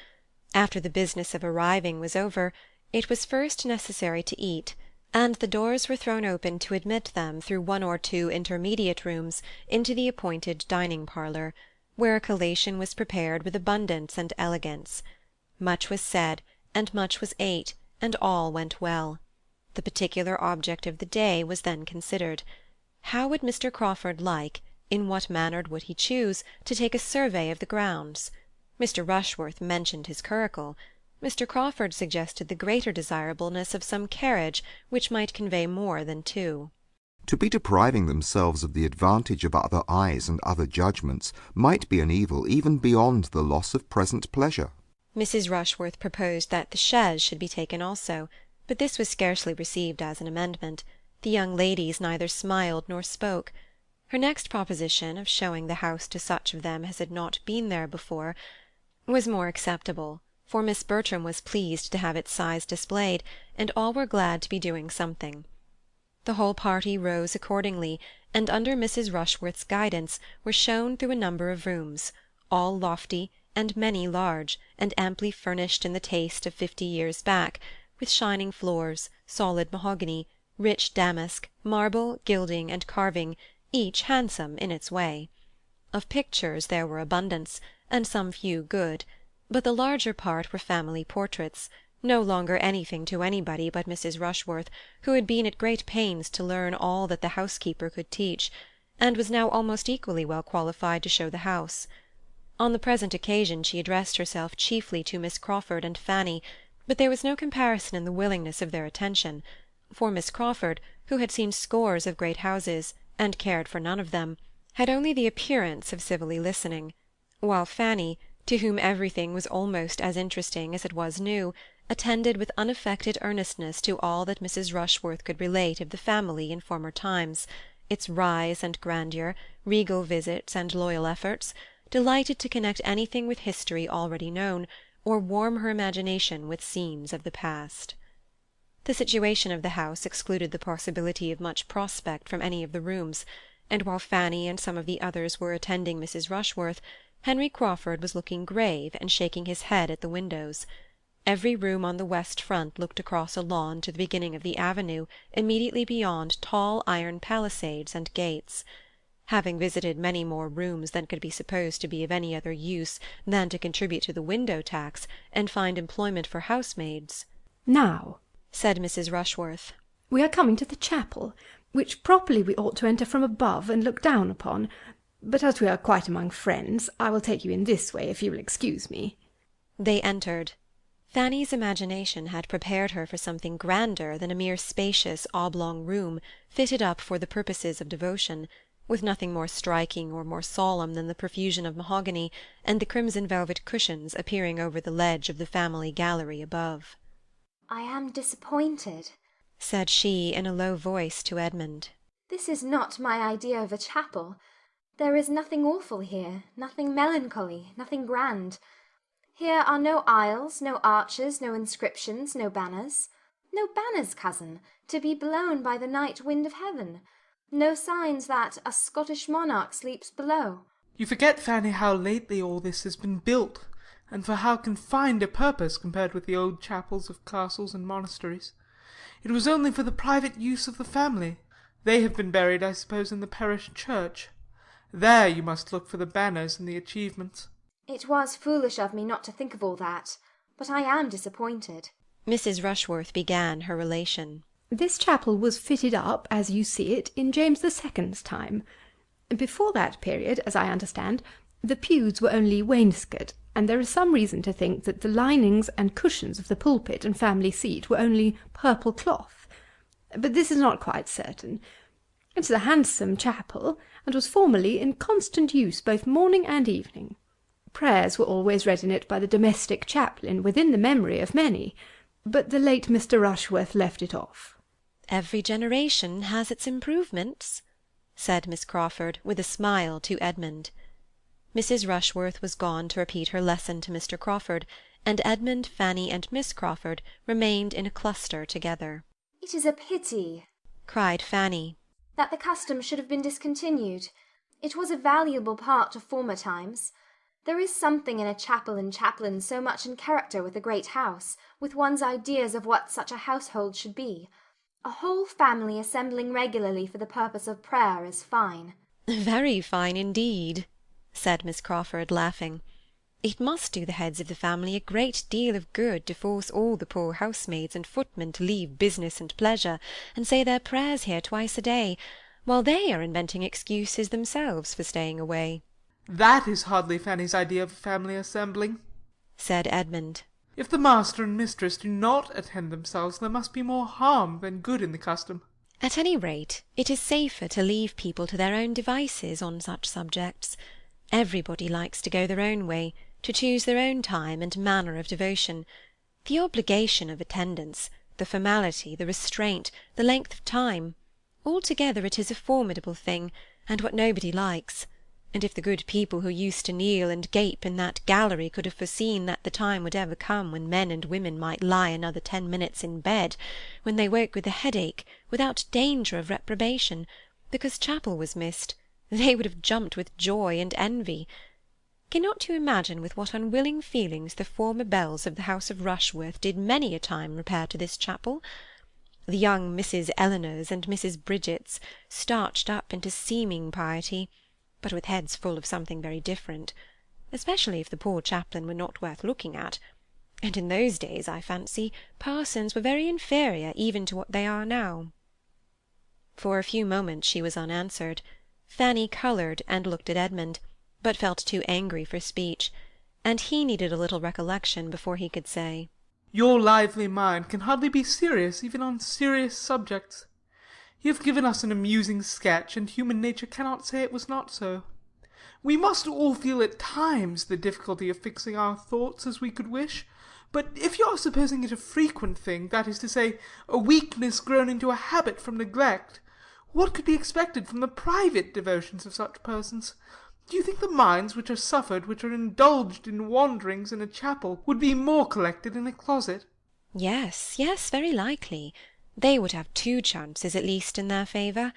[SPEAKER 9] After the business of arriving was over, it was first necessary to eat, and the doors were thrown open to admit them through 1 or 2 intermediate rooms into the appointed dining-parlour, where a collation was prepared with abundance and elegance. Much was said, and much was ate, and all went well. The particular object of the day was then considered. How would Mr. Crawford like, in what manner would he choose, to take a survey of the grounds? Mr. Rushworth mentioned his curricle. Mr. Crawford suggested the greater desirableness of some carriage which might convey more than two.
[SPEAKER 12] To be depriving themselves of the advantage of other eyes and other judgments might be an evil even beyond the loss of present pleasure.
[SPEAKER 9] Mrs. Rushworth proposed that the chaise should be taken also, but this was scarcely received as an amendment. The young ladies neither smiled nor spoke. Her next proposition, of showing the house to such of them as had not been there before, was more acceptable, for Miss Bertram was pleased to have its size displayed, and all were glad to be doing something. The whole party rose accordingly, and under Mrs. Rushworth's guidance were shown through a number of rooms, all lofty, and many large, and amply furnished in the taste of 50 years back, with shining floors, solid mahogany, rich damask, marble, gilding, and carving, each handsome in its way. Of pictures there were abundance, and some few good, but the larger part were family portraits, no longer anything to anybody but Mrs. Rushworth, who had been at great pains to learn all that the housekeeper could teach, and was now almost equally well qualified to show the house. On the present occasion she addressed herself chiefly to Miss Crawford and Fanny, but there was no comparison in the willingness of their attention, for Miss Crawford, who had seen scores of great houses, and cared for none of them, had only the appearance of civilly listening, while Fanny, to whom everything was almost as interesting as it was new, attended with unaffected earnestness to all that Mrs. Rushworth could relate of the family in former times, its rise and grandeur, regal visits and loyal efforts, delighted to connect anything with history already known, or warm her imagination with scenes of the past. The situation of the house excluded the possibility of much prospect from any of the rooms, and while Fanny and some of the others were attending Mrs. Rushworth, Henry Crawford was looking grave and shaking his head at the windows. Every room on the west front looked across a lawn to the beginning of the avenue immediately beyond tall iron palisades and gates. Having visited many more rooms than could be supposed to be of any other use than to contribute to the window tax and find employment for housemaids,
[SPEAKER 10] "Now,"
[SPEAKER 9] said Mrs. Rushworth,
[SPEAKER 10] "we are coming to the chapel, which properly we ought to enter from above and look down upon, but as we are quite among friends, I will take you in this way, if you will excuse me."
[SPEAKER 9] They entered. Fanny's imagination had prepared her for something grander than a mere spacious oblong room fitted up for the purposes of devotion, with nothing more striking or more solemn than the profusion of mahogany and the crimson velvet cushions appearing over the ledge of the family gallery above.
[SPEAKER 3] "I am disappointed,"
[SPEAKER 9] said she in a low voice to Edmund.
[SPEAKER 3] "This is not my idea of a chapel. There is nothing awful here, nothing melancholy, nothing grand. Here are no aisles, no arches, no inscriptions, no banners. No banners, cousin, to be blown by the night wind of heaven. No signs that a Scottish monarch sleeps below."
[SPEAKER 2] You forget, Fanny, how lately all this has been built, and for how confined a purpose compared with the old chapels of castles and monasteries. It was only for the private use of the family. They have been buried, I suppose, in the parish church. There you must look for the banners and the achievements.
[SPEAKER 3] It was foolish of me not to think of all that, but I am disappointed.
[SPEAKER 9] Mrs. Rushworth began her relation.
[SPEAKER 10] This chapel was fitted up, as you see it, in James II.'s time. Before that period, as I understand, the pews were only wainscot, and there is some reason to think that the linings and cushions of the pulpit and family seat were only purple cloth. But this is not quite certain. It is a handsome chapel, and was formerly in constant use both morning and evening. Prayers were always read in it by the domestic chaplain, within the memory of many, but the late Mr. Rushworth left it off.
[SPEAKER 9] "Every generation has its improvements," said Miss Crawford, with a smile, to Edmund. Mrs. Rushworth was gone to repeat her lesson to Mr. Crawford, and Edmund, Fanny, and Miss Crawford remained in a cluster together.
[SPEAKER 3] "It is a pity,"
[SPEAKER 9] cried Fanny,
[SPEAKER 3] "that the custom should have been discontinued. It was a valuable part of former times. There is something in a chapel and chaplain so much in character with a great house, with one's ideas of what such a household should be. A whole family assembling regularly for the purpose of prayer is fine."
[SPEAKER 9] "Very fine indeed," said Miss Crawford, laughing. "It must do the heads of the family a great deal of good to force all the poor housemaids and footmen to leave business and pleasure, and say their prayers here twice a day, while they are inventing excuses themselves for staying away."
[SPEAKER 2] That is hardly Fanny's idea of a family assembling,
[SPEAKER 9] said Edmund.
[SPEAKER 2] If the master and mistress do not attend themselves, there must be more harm than good in the custom.
[SPEAKER 9] At any rate, it is safer to leave people to their own devices on such subjects. Everybody likes to go their own way, to choose their own time and manner of devotion. The obligation of attendance, the formality, the restraint, the length of time, altogether it is a formidable thing, and what nobody likes. And if the good people who used to kneel and gape in that gallery could have foreseen that the time would ever come when men and women might lie another 10 minutes in bed, when they woke with a headache, without danger of reprobation, because chapel was missed, they would have jumped with joy and envy. Cannot you imagine with what unwilling feelings the former belles of the house of Rushworth did many a time repair to this chapel? The young Mrs. Elinors and Mrs. Bridgets starched up into seeming piety, but with heads full of something very different, especially if the poor chaplain were not worth looking at, and in those days, I fancy, parsons were very inferior even to what they are now. For a few moments she was unanswered. Fanny coloured and looked at Edmund, but felt too angry for speech, and he needed a little recollection before he could say,
[SPEAKER 2] Your lively mind can hardly be serious even on serious subjects. You have given us an amusing sketch, and human nature cannot say it was not so. We must all feel at times the difficulty of fixing our thoughts as we could wish, but if you are supposing it a frequent thing, that is to say, a weakness grown into a habit from neglect, what could be expected from the private devotions of such persons? Do you think the minds which are suffered, which are indulged in wanderings in a chapel, would be more collected in a closet?
[SPEAKER 9] Yes, yes, very likely. They would have 2 chances at least in their favour.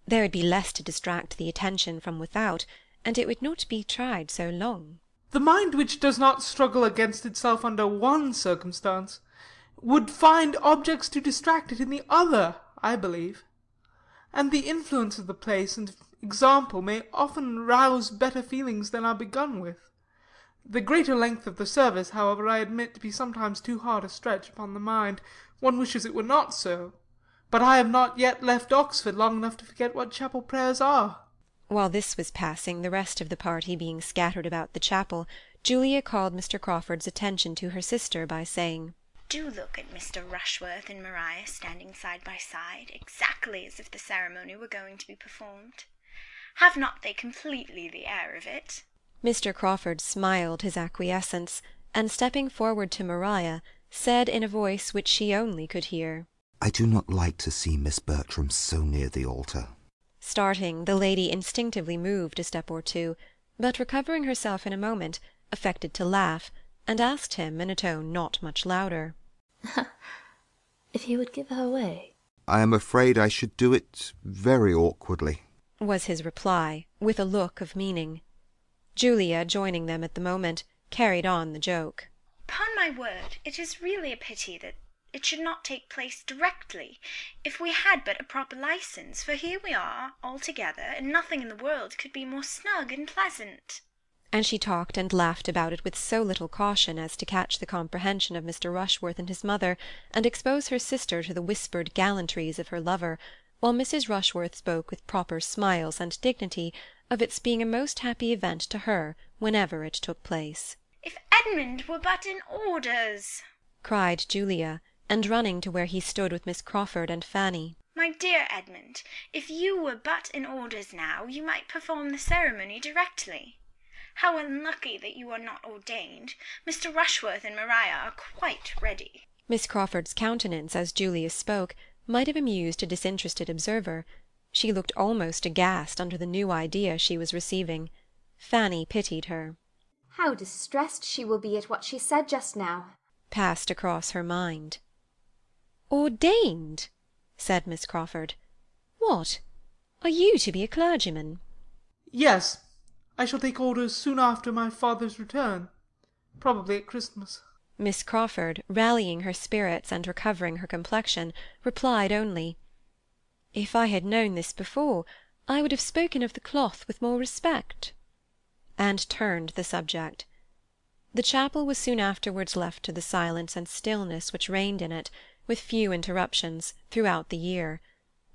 [SPEAKER 9] There would be less to distract the attention from without, and it would not be tried so long.
[SPEAKER 2] The mind which does not struggle against itself under one circumstance would find objects to distract it in the other, I believe. And the influence of the place and example may often rouse better feelings than are begun with. The greater length of the service, however, I admit to be sometimes too hard a stretch upon the mind. One wishes it were not so. But I have not yet left Oxford long enough to forget what chapel prayers are.
[SPEAKER 9] While this was passing, the rest of the party being scattered about the chapel, Julia called Mr. Crawford's attention to her sister by saying,
[SPEAKER 5] Do look at Mr. Rushworth and Maria standing side by side, exactly as if the ceremony were going to be performed. Have not they completely the air of it?
[SPEAKER 9] Mr. Crawford smiled his acquiescence, and stepping forward to Maria, said in a voice which she only could hear,
[SPEAKER 12] I do not like to see Miss Bertram so near the altar.
[SPEAKER 9] Starting, the lady instinctively moved a step or two, but recovering herself in a moment, affected to laugh, and asked him in a tone not much louder,
[SPEAKER 6] if he would give her way.
[SPEAKER 12] I am afraid I should do it very awkwardly,
[SPEAKER 9] was his reply, with a look of meaning. Julia, joining them at the moment, carried on the joke.
[SPEAKER 5] Upon my word, it is really a pity that it should not take place directly, if we had but a proper licence, for here we are, all together, and nothing in the world could be more snug and pleasant.
[SPEAKER 9] And she talked and laughed about it with so little caution as to catch the comprehension of Mr. Rushworth and his mother, and expose her sister to the whispered gallantries of her lover, while Mrs. Rushworth spoke with proper smiles and dignity of its being a most happy event to her whenever it took place.
[SPEAKER 5] If Edmund were but in orders,
[SPEAKER 9] cried Julia, and running to where he stood with Miss Crawford and Fanny.
[SPEAKER 5] My dear Edmund, if you were but in orders now, you might perform the ceremony directly. How unlucky that you are not ordained. Mr. Rushworth and Maria are quite ready.
[SPEAKER 9] Miss Crawford's countenance, as Julia spoke, might have amused a disinterested observer. She looked almost aghast under the new idea she was receiving. Fanny pitied her.
[SPEAKER 3] How distressed she will be at what she said just now,
[SPEAKER 9] passed across her mind. Ordained? said Miss Crawford. What? Are you to be a clergyman?
[SPEAKER 2] Yes. I shall take orders soon after my father's return, probably at Christmas.
[SPEAKER 9] Miss Crawford, rallying her spirits and recovering her complexion, replied only, If I had known this before, I would have spoken of the cloth with more respect, and turned the subject. The chapel was soon afterwards left to the silence and stillness which reigned in it, with few interruptions, throughout the year.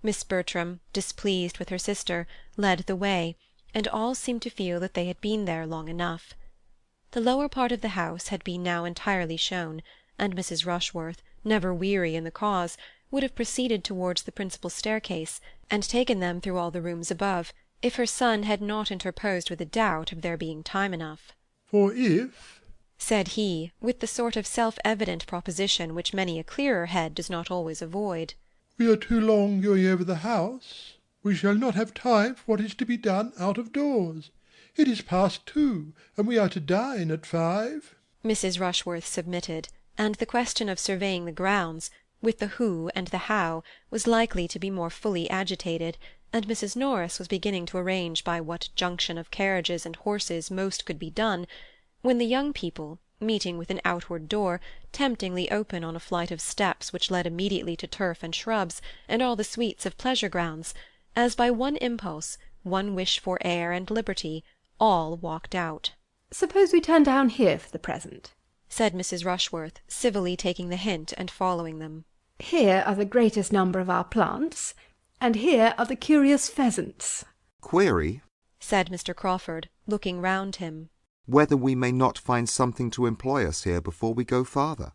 [SPEAKER 9] Miss Bertram, displeased with her sister, led the way, and all seemed to feel that they had been there long enough. The lower part of the house had been now entirely shown, and Mrs. Rushworth, never weary in the cause, would have proceeded towards the principal staircase, and taken them through all the rooms above, if her son had not interposed with a doubt of there being time enough.
[SPEAKER 13] "For if,"
[SPEAKER 9] said he, with the sort of self-evident proposition which many a clearer head does not always avoid,
[SPEAKER 13] "we are too long going over the house, we shall not have time for what is to be done out of doors. It is past 2, and we are to dine at 5."
[SPEAKER 9] Mrs. Rushworth submitted, and the question of surveying the grounds, with the who and the how, was likely to be more fully agitated, and Mrs. Norris was beginning to arrange by what junction of carriages and horses most could be done, when the young people, meeting with an outward door, temptingly open on a flight of steps which led immediately to turf and shrubs, and all the sweets of pleasure grounds, as by one impulse, one wish for air and liberty, all walked out.
[SPEAKER 10] "Suppose we turn down here for the present,"
[SPEAKER 9] said Mrs. Rushworth, civilly taking the hint and following them.
[SPEAKER 10] "Here are the greatest number of our plants, and here are the curious pheasants."
[SPEAKER 12] Query,
[SPEAKER 9] said Mr. Crawford, looking round him,
[SPEAKER 12] whether we may not find something to employ us here before we go farther.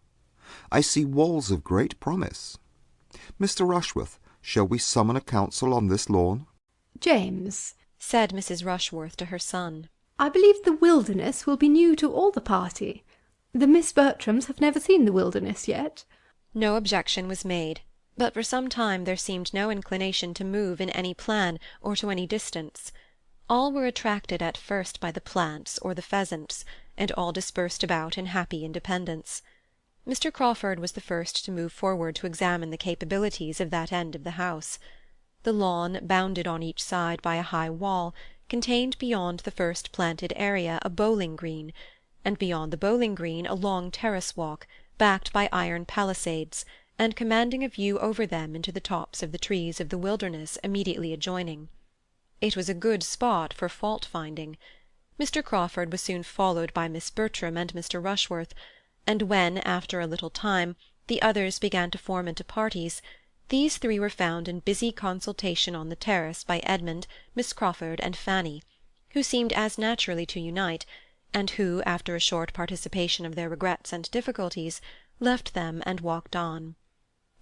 [SPEAKER 12] I see walls of great promise. Mr. Rushworth, shall we summon a council on this lawn?
[SPEAKER 10] "James,"
[SPEAKER 9] said Mrs. Rushworth to her son,
[SPEAKER 10] "I believe the wilderness will be new to all the party. The Miss Bertrams have never seen the wilderness yet."
[SPEAKER 9] No objection was made, but for some time there seemed no inclination to move in any plan or to any distance. All were attracted at first by the plants or the pheasants, and all dispersed about in happy independence. Mr. Crawford was the first to move forward to examine the capabilities of that end of the house. The lawn, bounded on each side by a high wall, contained beyond the first planted area a bowling-green, and beyond the bowling-green a long terrace-walk, backed by iron palisades, and commanding a view over them into the tops of the trees of the wilderness immediately adjoining. It was a good spot for fault-finding. Mr. Crawford was soon followed by Miss Bertram and Mr. Rushworth, and when, after a little time, the others began to form into parties, these three were found in busy consultation on the terrace by Edmund, Miss Crawford, and Fanny, who seemed as naturally to unite, and who, after a short participation of their regrets and difficulties, left them and walked on.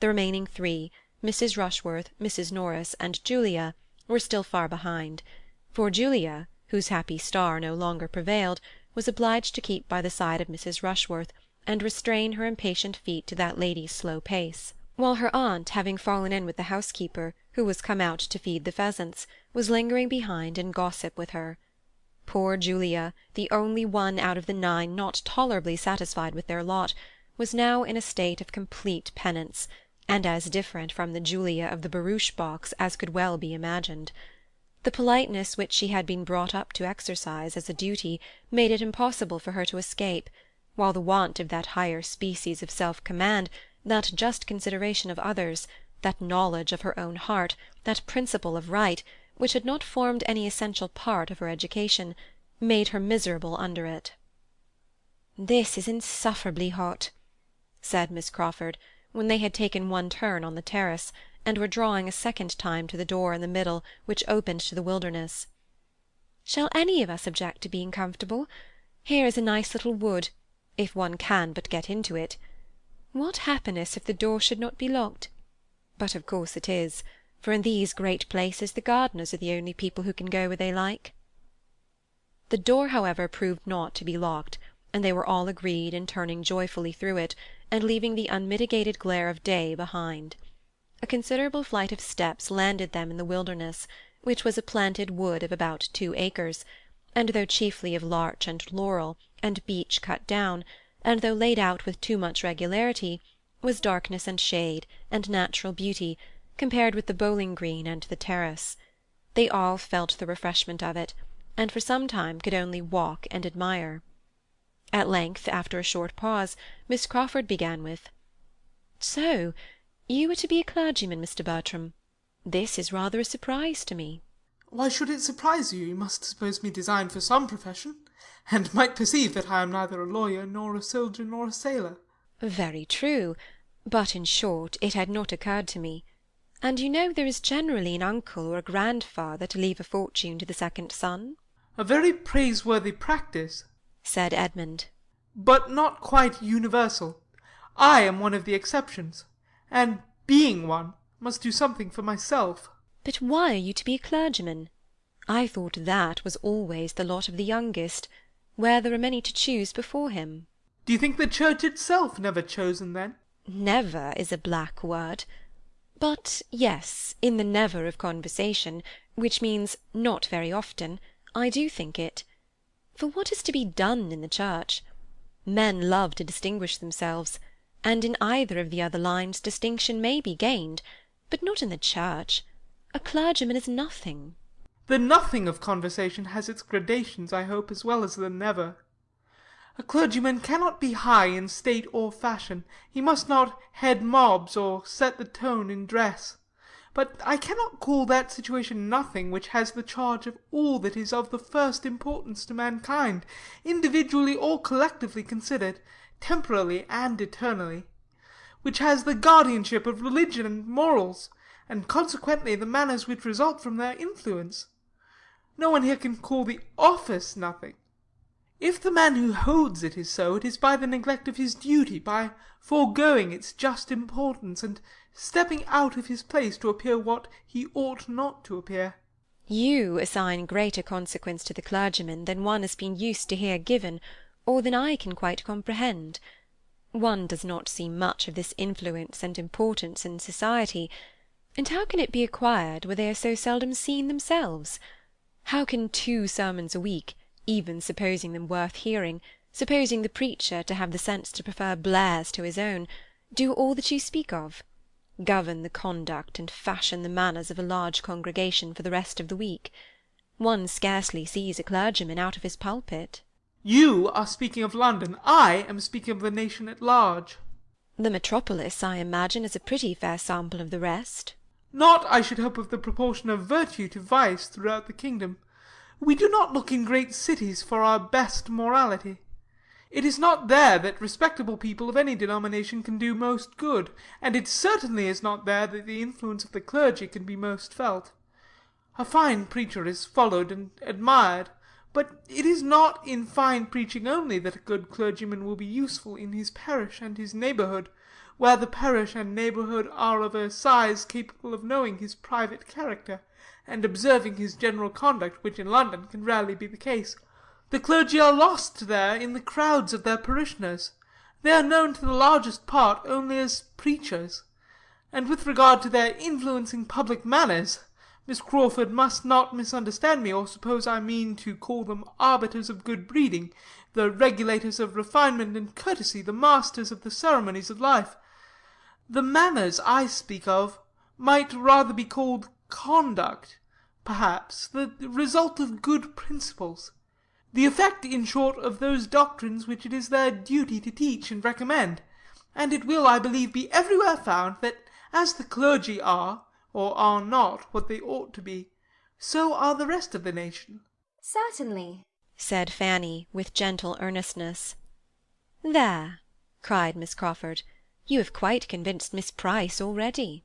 [SPEAKER 9] The remaining three, Mrs. Rushworth, Mrs. Norris, and Julia, were still far behind, for Julia, whose happy star no longer prevailed, was obliged to keep by the side of Mrs. Rushworth, and restrain her impatient feet to that lady's slow pace, while her aunt, having fallen in with the housekeeper, who was come out to feed the pheasants, was lingering behind in gossip with her. Poor Julia, the only one out of the 9 not tolerably satisfied with their lot, was now in a state of complete penance, and as different from the Julia of the barouche box as could well be imagined. The politeness which she had been brought up to exercise as a duty made it impossible for her to escape, while the want of that higher species of self-command, that just consideration of others, that knowledge of her own heart, that principle of right, which had not formed any essential part of her education, made her miserable under it. "This is insufferably hot," said Miss Crawford, when they had taken one turn on the terrace, and were drawing a second time to the door in the middle which opened to the wilderness. "Shall any of us object to being comfortable? Here is a nice little wood, if one can but get into it. What happiness if the door should not be locked! But of course it is, for in these great places the gardeners are the only people who can go where they like." The door, however, proved not to be locked, and they were all agreed in turning joyfully through it, and leaving the unmitigated glare of day behind. A considerable flight of steps landed them in the wilderness, which was a planted wood of about 2 acres, and though chiefly of larch and laurel, and beech cut down, and though laid out with too much regularity, was darkness and shade, and natural beauty, compared with the bowling-green and the terrace. They all felt the refreshment of it, and for some time could only walk and admire. At length, after a short pause, Miss Crawford began with, "So you are to be a clergyman, Mr. Bertram. This is rather a surprise to me."
[SPEAKER 2] Why should it surprise you? You must suppose me designed for some profession, and might perceive that I am neither a lawyer, nor a soldier, nor a sailor.
[SPEAKER 9] Very true, but in short it had not occurred to me. And you know there is generally an uncle or a grandfather to leave a fortune to the second son.
[SPEAKER 2] A very praiseworthy practice,
[SPEAKER 9] said Edmund.
[SPEAKER 2] But not quite universal. I am one of the exceptions, and, being one, must do something for myself.
[SPEAKER 9] But why are you to be a clergyman? I thought that was always the lot of the youngest, where there are many to choose before him.
[SPEAKER 2] Do you think the Church itself never chosen, then?
[SPEAKER 9] Never is a black word. But yes, in the never of conversation, which means not very often, I do think it. For what is to be done in the Church? Men love to distinguish themselves, and in either of the other lines distinction may be gained, but not in the Church. A clergyman is nothing.
[SPEAKER 2] The nothing of conversation has its gradations, I hope, as well as the never. A clergyman cannot be high in state or fashion. He must not head mobs or set the tone in dress. But I cannot call that situation nothing which has the charge of all that is of the first importance to mankind, individually or collectively considered, temporally and eternally; which has the guardianship of religion and morals, and consequently the manners which result from their influence. No one here can call the office nothing. If the man who holds it is so, it is by the neglect of his duty, by foregoing its just importance, and stepping out of his place to appear what he ought not to appear.
[SPEAKER 9] You assign greater consequence to the clergyman than one has been used to hear given, or than I can quite comprehend. One does not see much of this influence and importance in society, and how can it be acquired where they are so seldom seen themselves? How can 2 sermons a week, even supposing them worth hearing, supposing the preacher to have the sense to prefer Blair's to his own, do all that you speak of, govern the conduct and fashion the manners of a large congregation for the rest of the week? One scarcely sees a clergyman out of his pulpit.
[SPEAKER 2] You are speaking of London. I am speaking of the nation at large.
[SPEAKER 9] The metropolis, I imagine, is a pretty fair sample of the rest.
[SPEAKER 2] Not, I should hope, of the proportion of virtue to vice throughout the kingdom. We do not look in great cities for our best morality. It is not there that respectable people of any denomination can do most good, and it certainly is not there that the influence of the clergy can be most felt. A fine preacher is followed and admired, but it is not in fine preaching only that a good clergyman will be useful in his parish and his neighbourhood, where the parish and neighbourhood are of a size capable of knowing his private character, and observing his general conduct, which in London can rarely be the case. The clergy are lost there in the crowds of their parishioners. They are known to the largest part only as preachers. And with regard to their influencing public manners, Miss Crawford must not misunderstand me, or suppose I mean to call them arbiters of good breeding, the regulators of refinement and courtesy, the masters of the ceremonies of life. The manners I speak of might rather be called conduct, perhaps, the result of good principles, the effect, in short, of those doctrines which it is their duty to teach and recommend, and it will, I believe, be everywhere found that as the clergy are, or are not, what they ought to be, so are the rest of the nation.
[SPEAKER 3] Certainly,
[SPEAKER 9] said Fanny, with gentle earnestness. There, cried Miss Crawford, you have quite convinced Miss Price already.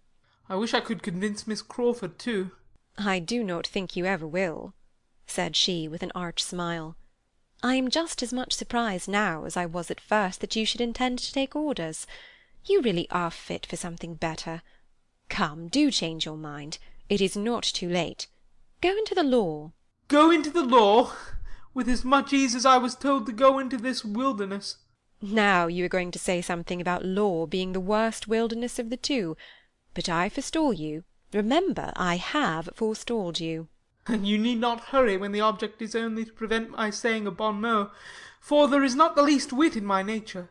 [SPEAKER 2] I wish I could convince Miss Crawford too.
[SPEAKER 9] I do not think you ever will, said she, with an arch smile. I am just as much surprised now as I was at first that you should intend to take orders. You really are fit for something better. Come, do change your mind. It is not too late. Go into the law.
[SPEAKER 2] Go into the law? With as much ease as I was told to go into this wilderness.
[SPEAKER 9] Now you are going to say something about law being the worst wilderness of the two, but I forestall you. Remember, I have forestalled you.
[SPEAKER 2] You need not hurry when the object is only to prevent my saying a bon mot, for there is not the least wit in my nature.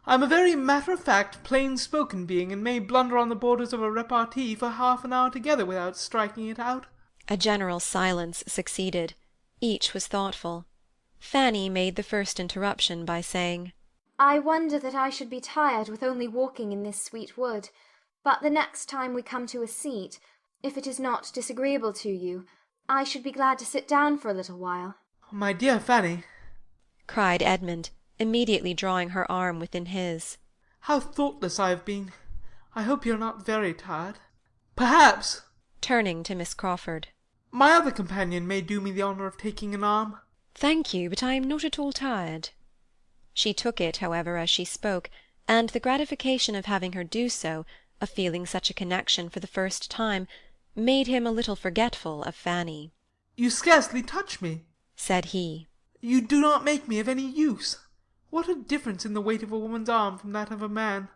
[SPEAKER 2] I am a very matter-of-fact, plain-spoken being, and may blunder on the borders of a repartee for half an hour together without striking it out.
[SPEAKER 9] A general silence succeeded. Each was thoughtful. Fanny made the first interruption by saying,
[SPEAKER 3] I wonder that I should be tired with only walking in this sweet wood, but the next time we come to a seat, if it is not disagreeable to you, I should be glad to sit down for a little while.
[SPEAKER 2] My dear Fanny,
[SPEAKER 9] cried Edmund, immediately drawing her arm within his.
[SPEAKER 2] How thoughtless I have been. I hope you are not very tired. Perhaps,
[SPEAKER 9] turning to Miss Crawford,
[SPEAKER 2] my other companion may do me the honour of taking an arm.
[SPEAKER 9] "Thank you, but I am not at all tired." She took it, however, as she spoke, and the gratification of having her do so, of feeling such a connection for the first time, made him a little forgetful of Fanny.
[SPEAKER 2] "You scarcely touch me,"
[SPEAKER 9] said he.
[SPEAKER 2] "You do not make me of any use. What a difference in the weight of a woman's arm from that of a man!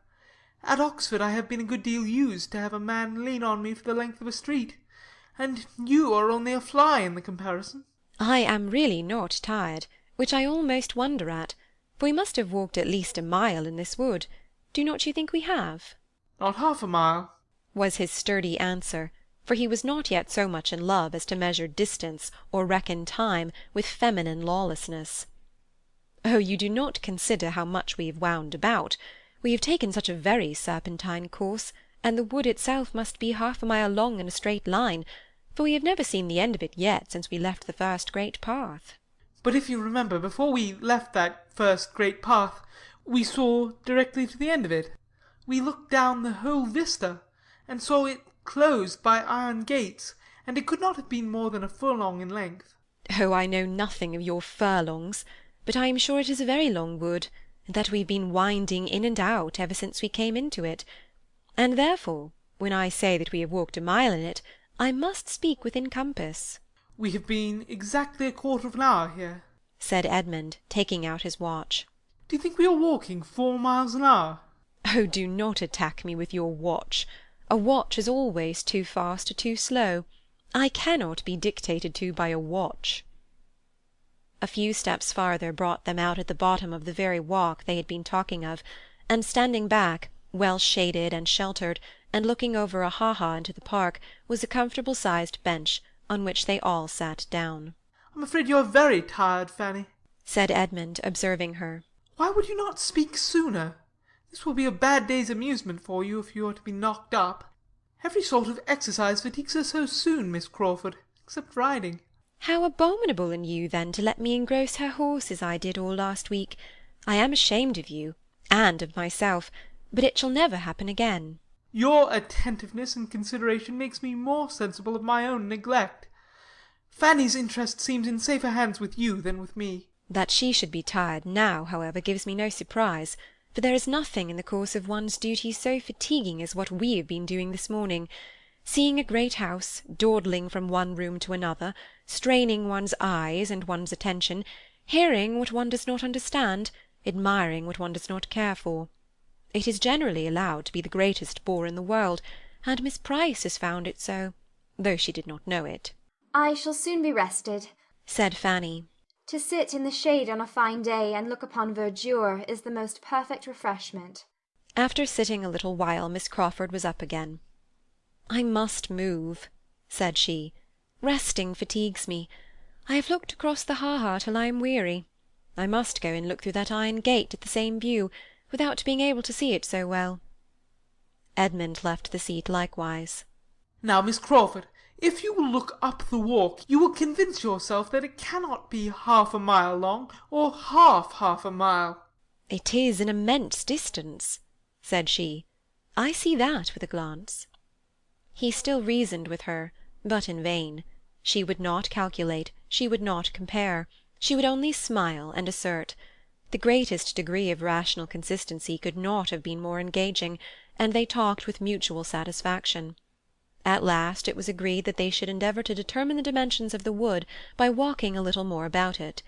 [SPEAKER 2] At Oxford I have been a good deal used to have a man lean on me for the length of a street, and you are only a fly in the comparison."
[SPEAKER 9] "I am really not tired, which I almost wonder at, for we must have walked at least a mile in this wood. Do not you think we have?"
[SPEAKER 2] "Not half a mile,"
[SPEAKER 9] was his sturdy answer, for he was not yet so much in love as to measure distance or reckon time with feminine lawlessness. "Oh, you do not consider how much we have wound about. We have taken such a very serpentine course, and the wood itself must be half a mile long in a straight line, for we have never seen the end of it yet since we left the first great path."
[SPEAKER 2] "But if you remember, before we left that first great path, we saw directly to the end of it. We looked down the whole vista, and saw it closed by iron gates, and it could not have been more than a furlong in length."
[SPEAKER 9] "Oh, I know nothing of your furlongs, but I am sure it is a very long wood, and that we've been winding in and out ever since we came into it. And therefore, when I say that we have walked a mile in it, I must speak within compass."
[SPEAKER 2] "We have been exactly a quarter of an hour here,"
[SPEAKER 9] said Edmund, taking out his watch.
[SPEAKER 2] "Do you think we are walking 4 miles an hour?"
[SPEAKER 9] "Oh, do not attack me with your watch. A watch is always too fast or too slow. I cannot be dictated to by a watch." A few steps farther brought them out at the bottom of the very walk they had been talking of, and standing back, well shaded and sheltered, and looking over a ha-ha into the park, was a comfortable-sized bench, on which they all sat down.
[SPEAKER 2] "I'm afraid you are very tired, Fanny,"
[SPEAKER 9] said Edmund, observing her.
[SPEAKER 2] "Why would you not speak sooner? This will be a bad day's amusement for you if you are to be knocked up. Every sort of exercise fatigues her so soon, Miss Crawford, except riding."
[SPEAKER 9] "How abominable in you, then, to let me engross her horse as I did all last week. I am ashamed of you, and of myself, but it shall never happen again."
[SPEAKER 2] "Your attentiveness and consideration makes me more sensible of my own neglect. Fanny's interest seems in safer hands with you than with me."
[SPEAKER 9] That she should be tired now, however, gives me no surprise, for there is nothing in the course of one's duties so fatiguing as what we have been doing this morning. Seeing a great house, dawdling from one room to another, straining one's eyes and one's attention, hearing what one does not understand, admiring what one does not care for. It is generally allowed to be the greatest bore in the world, and Miss Price has found it so, though she did not know it.
[SPEAKER 3] "I shall soon be rested,"
[SPEAKER 9] said Fanny.
[SPEAKER 3] "To sit in the shade on a fine day and look upon verdure is the most perfect refreshment."
[SPEAKER 9] After sitting a little while, Miss Crawford was up again. "I must move," said she. "Resting fatigues me. I have looked across the ha-ha till I am weary. I must go and look through that iron gate at the same view, without being able to see it so well." Edmund left the seat likewise.
[SPEAKER 2] "Now, Miss Crawford, if you will look up the walk, you will convince yourself that it cannot be half a mile long, or half a mile."
[SPEAKER 9] "It is an immense distance," said she. "I see that with a glance." He still reasoned with her, but in vain. She would not calculate, she would not compare, she would only smile and assert. The greatest degree of rational consistency could not have been more engaging, and they talked with mutual satisfaction. At last it was agreed that they should endeavour to determine the dimensions of the wood by walking a little more about it.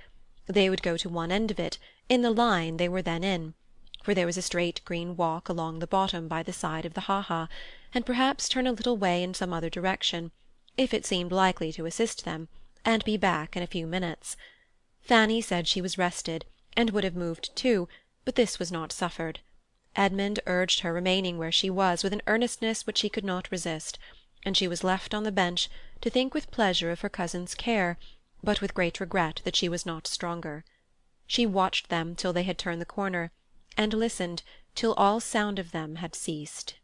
[SPEAKER 9] They would go to one end of it, in the line they were then in, for there was a straight green walk along the bottom by the side of the ha-ha, and perhaps turn a little way in some other direction, if it seemed likely to assist them, and be back in a few minutes. Fanny said she was rested, and would have moved too, but this was not suffered. Edmund urged her remaining where she was with an earnestness which she could not resist, and she was left on the bench to think with pleasure of her cousin's care, but with great regret that she was not stronger. She watched them till they had turned the corner, and listened till all sound of them had ceased.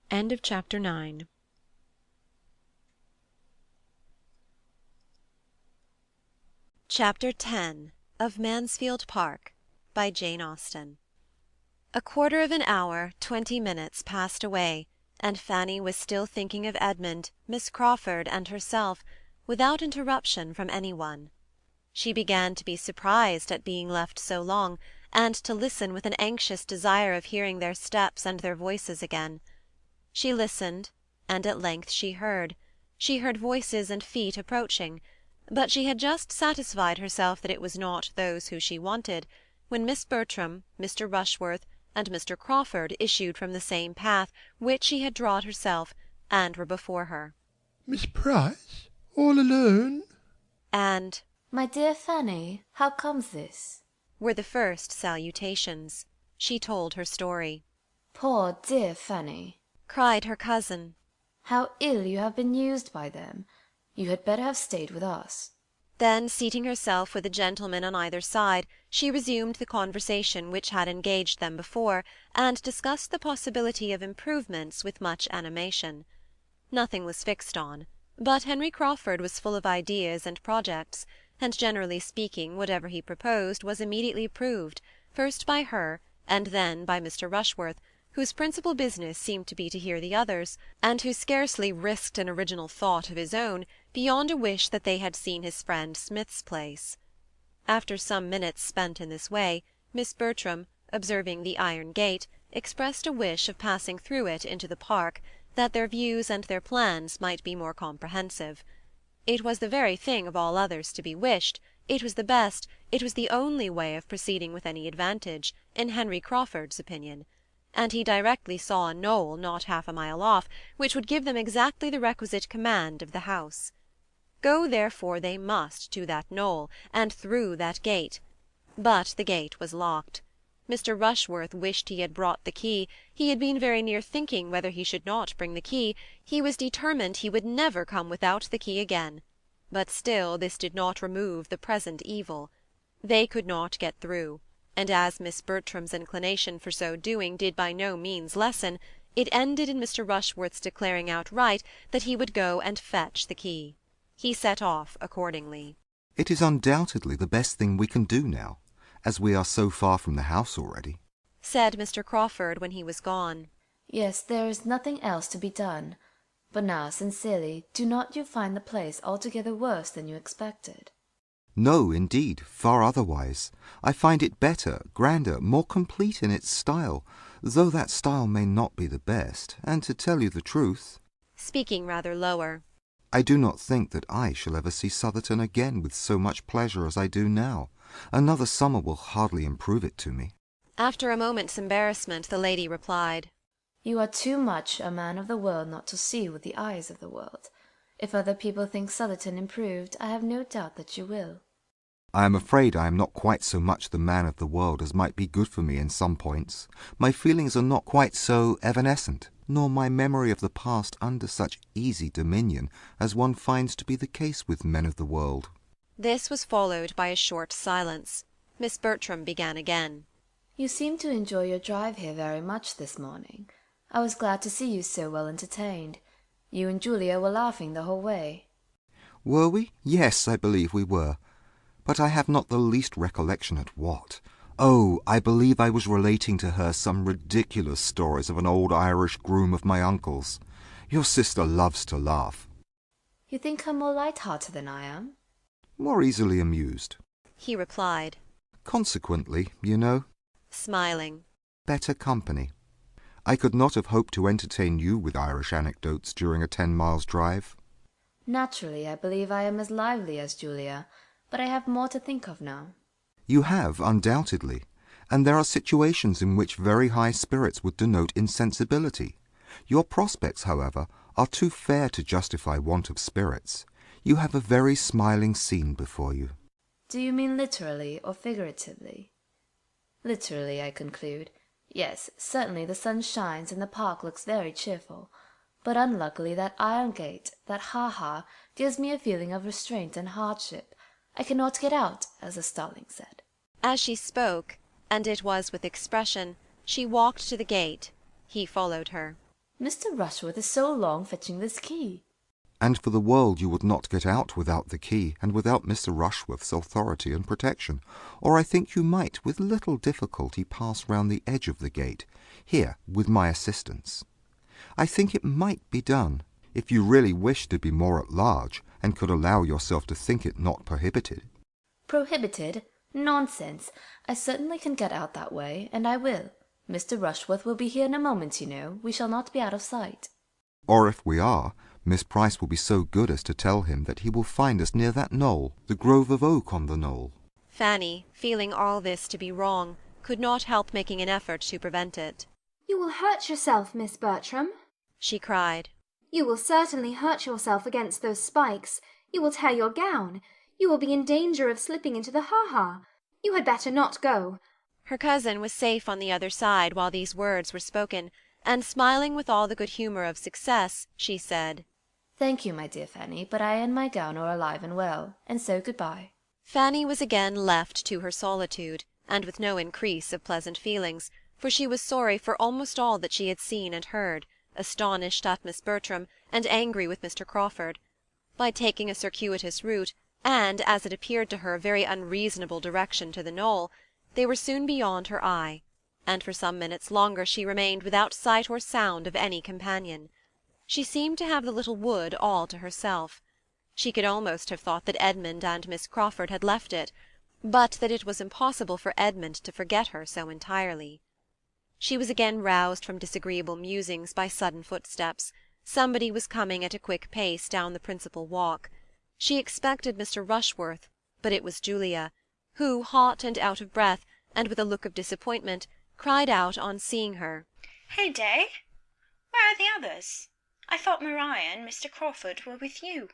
[SPEAKER 9] End of Chapter 9.
[SPEAKER 1] Chapter 10 of Mansfield Park by Jane Austen. A quarter of an hour, 20 minutes passed away, and Fanny was still thinking of Edmund, Miss Crawford, and herself,
[SPEAKER 9] without interruption from any one. She began to be surprised at being left so long, and to listen with an anxious desire of hearing their steps and their voices again. She listened, and at length she heard voices and feet approaching, but she had just satisfied herself that it was not those who she wanted, when Miss Bertram, Mr. Rushworth, and Mr. Crawford issued from the same path which she had trod herself, and were before her.
[SPEAKER 13] "Miss Price, all alone?"
[SPEAKER 9] And
[SPEAKER 6] "My dear Fanny, how comes this?"
[SPEAKER 9] were the first salutations. She told her story.
[SPEAKER 6] "Poor dear Fanny!"
[SPEAKER 9] cried her cousin.
[SPEAKER 6] "How ill you have been used by them! You had better have stayed with us."
[SPEAKER 9] Then, seating herself with a gentleman on either side, she resumed the conversation which had engaged them before, and discussed the possibility of improvements with much animation. Nothing was fixed on, but Henry Crawford was full of ideas and projects, and, generally speaking, whatever he proposed was immediately approved, first by her, and then by Mr. Rushworth, whose principal business seemed to be to hear the others, and who scarcely risked an original thought of his own beyond a wish that they had seen his friend Smith's place. After some minutes spent in this way, Miss Bertram, observing the iron gate, expressed a wish of passing through it into the park, that their views and their plans might be more comprehensive. It was the very thing of all others to be wished, it was the best, it was the only way of proceeding with any advantage, in Henry Crawford's opinion, and he directly saw a knoll not half a mile off, which would give them exactly the requisite command of the house. Go therefore they must to that knoll, and through that gate. But the gate was locked. Mr. Rushworth wished he had brought the key. He had been very near thinking whether he should not bring the key. He was determined he would never come without the key again. But still this did not remove the present evil. They could not get through, and as Miss Bertram's inclination for so doing did by no means lessen, it ended in Mr. Rushworth's declaring outright that he would go and fetch the key. He set off accordingly.
[SPEAKER 12] It is undoubtedly the best thing we can do now, as we are so far from the house already,
[SPEAKER 9] said Mr. Crawford when he was gone.
[SPEAKER 6] Yes, there is nothing else to be done. But now, sincerely, do not you find the place altogether worse than you expected?
[SPEAKER 12] No, indeed, far otherwise. I find it better, grander, more complete in its style, though that style may not be the best, and to tell you the truth,
[SPEAKER 9] speaking rather lower,
[SPEAKER 12] I do not think that I shall ever see Southerton again with so much pleasure as I do now. Another summer will hardly improve it to me.
[SPEAKER 9] After a moment's embarrassment, the lady replied,
[SPEAKER 6] You are too much a man of the world not to see with the eyes of the world. If other people think Southerton improved, I have no doubt that you will.
[SPEAKER 12] I am afraid I am not quite so much the man of the world as might be good for me in some points. My feelings are not quite so evanescent, nor my memory of the past under such easy dominion as one finds to be the case with men of the world.
[SPEAKER 9] This was followed by a short silence. Miss Bertram began again.
[SPEAKER 6] You seem to enjoy your drive here very much this morning. I was glad to see you so well entertained. You and Julia were laughing the whole way.
[SPEAKER 12] Were we? Yes, I believe we were. But I have not the least recollection at what. Oh, I believe I was relating to her some ridiculous stories of an old Irish groom of my uncle's. Your sister loves to laugh.
[SPEAKER 6] You think her more light-hearted than I am?
[SPEAKER 12] More easily amused,
[SPEAKER 9] he replied.
[SPEAKER 12] Consequently, you know,
[SPEAKER 9] smiling,
[SPEAKER 12] better company. I could not have hoped to entertain you with Irish anecdotes during a 10 miles drive.
[SPEAKER 6] Naturally, I believe I am as lively as Julia, but I have more to think of now.
[SPEAKER 12] You have, undoubtedly, and there are situations in which very high spirits would denote insensibility. Your prospects, however, are too fair to justify want of spirits. You have a very smiling scene before you.
[SPEAKER 6] Do you mean literally or figuratively? Literally, I conclude. Yes, certainly the sun shines and the park looks very cheerful. But unluckily that iron gate, that ha-ha, gives me a feeling of restraint and hardship. I cannot get out, as the starling said.
[SPEAKER 9] As she spoke, and it was with expression, she walked to the gate. He followed her.
[SPEAKER 6] Mr. Rushworth is so long fetching this key.
[SPEAKER 12] And for the world you would not get out without the key, and without Mr. Rushworth's authority and protection, or I think you might with little difficulty pass round the edge of the gate, here, with my assistance. I think it might be done. if you really wished to be more at large, and could allow yourself to think it not prohibited.
[SPEAKER 6] Prohibited? Nonsense! I certainly can get out that way, and I will. Mr. Rushworth will be here in a moment, you know. We shall not be out of sight.
[SPEAKER 12] Or if we are, Miss Price will be so good as to tell him that he will find us near that knoll, the grove of oak on the knoll.
[SPEAKER 1] Fanny, feeling all this to be wrong, could not help making an effort to prevent it.
[SPEAKER 3] You will hurt yourself, Miss Bertram,
[SPEAKER 1] she cried.
[SPEAKER 3] You will certainly hurt yourself against those spikes. You will tear your gown. You will be in danger of slipping into the ha-ha. You had better not go.
[SPEAKER 1] Her cousin was safe on the other side while these words were spoken, and smiling with all the good humour of success, she said,
[SPEAKER 6] Thank you, my dear Fanny, but I and my gown are alive and well, and so good-bye.
[SPEAKER 1] Fanny was again left to her solitude, and with no increase of pleasant feelings, for she was sorry for almost all that she had seen and heard, astonished at Miss Bertram, and angry with Mr. Crawford. By taking a circuitous route, and, as it appeared to her, a very unreasonable direction to the knoll, they were soon beyond her eye, and for some minutes longer she remained without sight or sound of any companion. She seemed to have the little wood all to herself. She could almost have thought that Edmund and Miss Crawford had left it, but that it was impossible for Edmund to forget her so entirely. She was again roused from disagreeable musings by sudden footsteps. Somebody was coming at a quick pace down the principal walk. She expected Mr. Rushworth, but it was Julia, who, hot and out of breath, and with a look of disappointment, cried out on seeing her,
[SPEAKER 5] "Heyday! Where are the others? I thought Maria and Mr. Crawford were with you."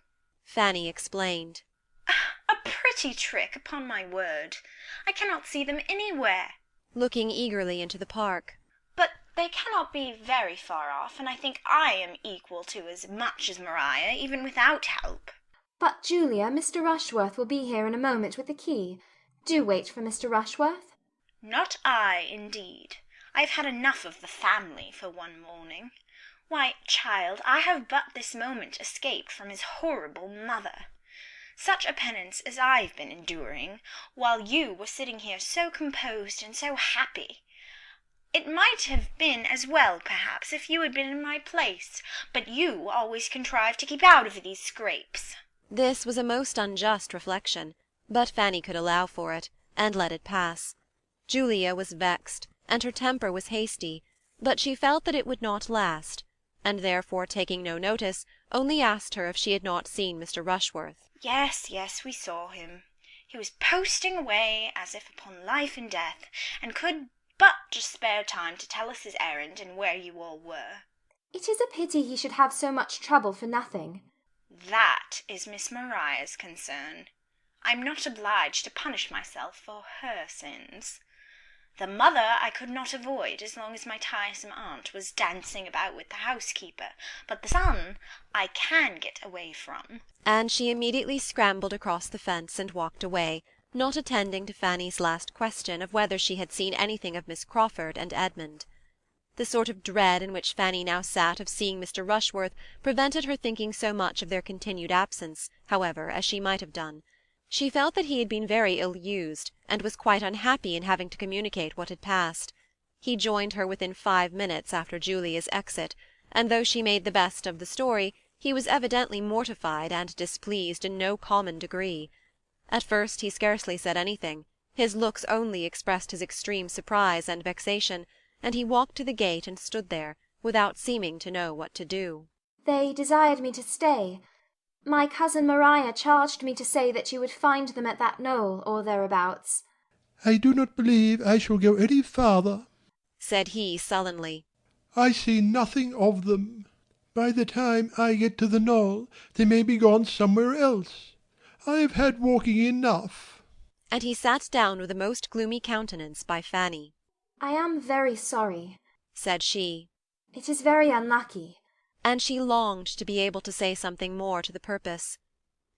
[SPEAKER 1] Fanny explained.
[SPEAKER 5] "A pretty trick, upon my word! I cannot see them anywhere,"
[SPEAKER 1] looking eagerly into the park.
[SPEAKER 5] "But they cannot be very far off, and I think I am equal to as much as Maria, even without help."
[SPEAKER 3] But, Julia, Mr. Rushworth will be here in a moment with the key. Do wait for Mr. Rushworth.
[SPEAKER 5] "Not I, indeed. I have had enough of the family for one morning. Why, child, I have but this moment escaped from his horrible mother. Such a penance as I've been enduring, while you were sitting here so composed and so happy. It might have been as well, perhaps, if you had been in my place, but you always contrive to keep out of these scrapes."
[SPEAKER 1] This was a most unjust reflection, but Fanny could allow for it, and let it pass. Julia was vexed, and her temper was hasty, but she felt that it would not last, and therefore, taking no notice, only asked her if she had not seen Mr. Rushworth.
[SPEAKER 5] Yes, we saw him. He was posting away as if upon life and death, and could but just spare time to tell us his errand and where you all were.
[SPEAKER 3] It is a pity he should have so much trouble for nothing.
[SPEAKER 5] That is Miss Maria's concern. I'm not obliged to punish myself for her sins. The mother I could not avoid as long as my tiresome aunt was dancing about with the housekeeper, but the son I can get away from.
[SPEAKER 1] And she immediately scrambled across the fence and walked away, not attending to Fanny's last question of whether she had seen anything of Miss Crawford and Edmund. The sort of dread in which Fanny now sat of seeing Mr. Rushworth prevented her thinking so much of their continued absence, however, as she might have done. She felt that he had been very ill-used, and was quite unhappy in having to communicate what had passed. He joined her within 5 minutes after Julia's exit, and though she made the best of the story, he was evidently mortified and displeased in no common degree. At first he scarcely said anything. His looks only expressed his extreme surprise and vexation, and he walked to the gate and stood there, without seeming to know what to do.
[SPEAKER 3] They desired me to stay. My cousin Maria charged me to say that you would find them at that knoll, or thereabouts.
[SPEAKER 13] "I do not believe I shall go any farther,"
[SPEAKER 1] said he sullenly.
[SPEAKER 13] "I see nothing of them. By the time I get to the knoll they may be gone somewhere else. I have had walking enough."
[SPEAKER 1] And he sat down with a most gloomy countenance by Fanny.
[SPEAKER 3] "I am very sorry,"
[SPEAKER 1] said she.
[SPEAKER 3] "It is very unlucky."
[SPEAKER 1] And she longed to be able to say something more to the purpose.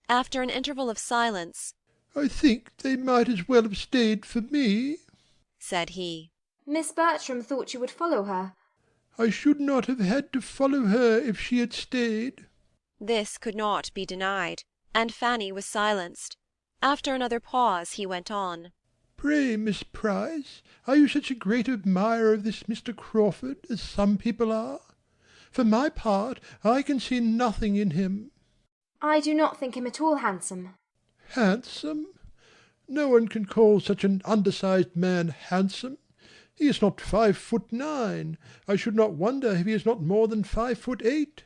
[SPEAKER 1] After an interval of silence,
[SPEAKER 13] "I think they might as well have stayed for me,"
[SPEAKER 1] said he.
[SPEAKER 3] "Miss Bertram thought you would follow her."
[SPEAKER 13] "I should not have had to follow her if she had stayed."
[SPEAKER 1] This could not be denied, and Fanny was silenced. After another pause he went on.
[SPEAKER 13] "Pray, Miss Price, are you such a great admirer of this Mr. Crawford as some people are? For my part, I can see nothing in him.
[SPEAKER 3] I do not think him at all handsome.
[SPEAKER 13] Handsome? No one can call such an undersized man handsome. He is not 5'9". I should not wonder if he is not more than 5'8".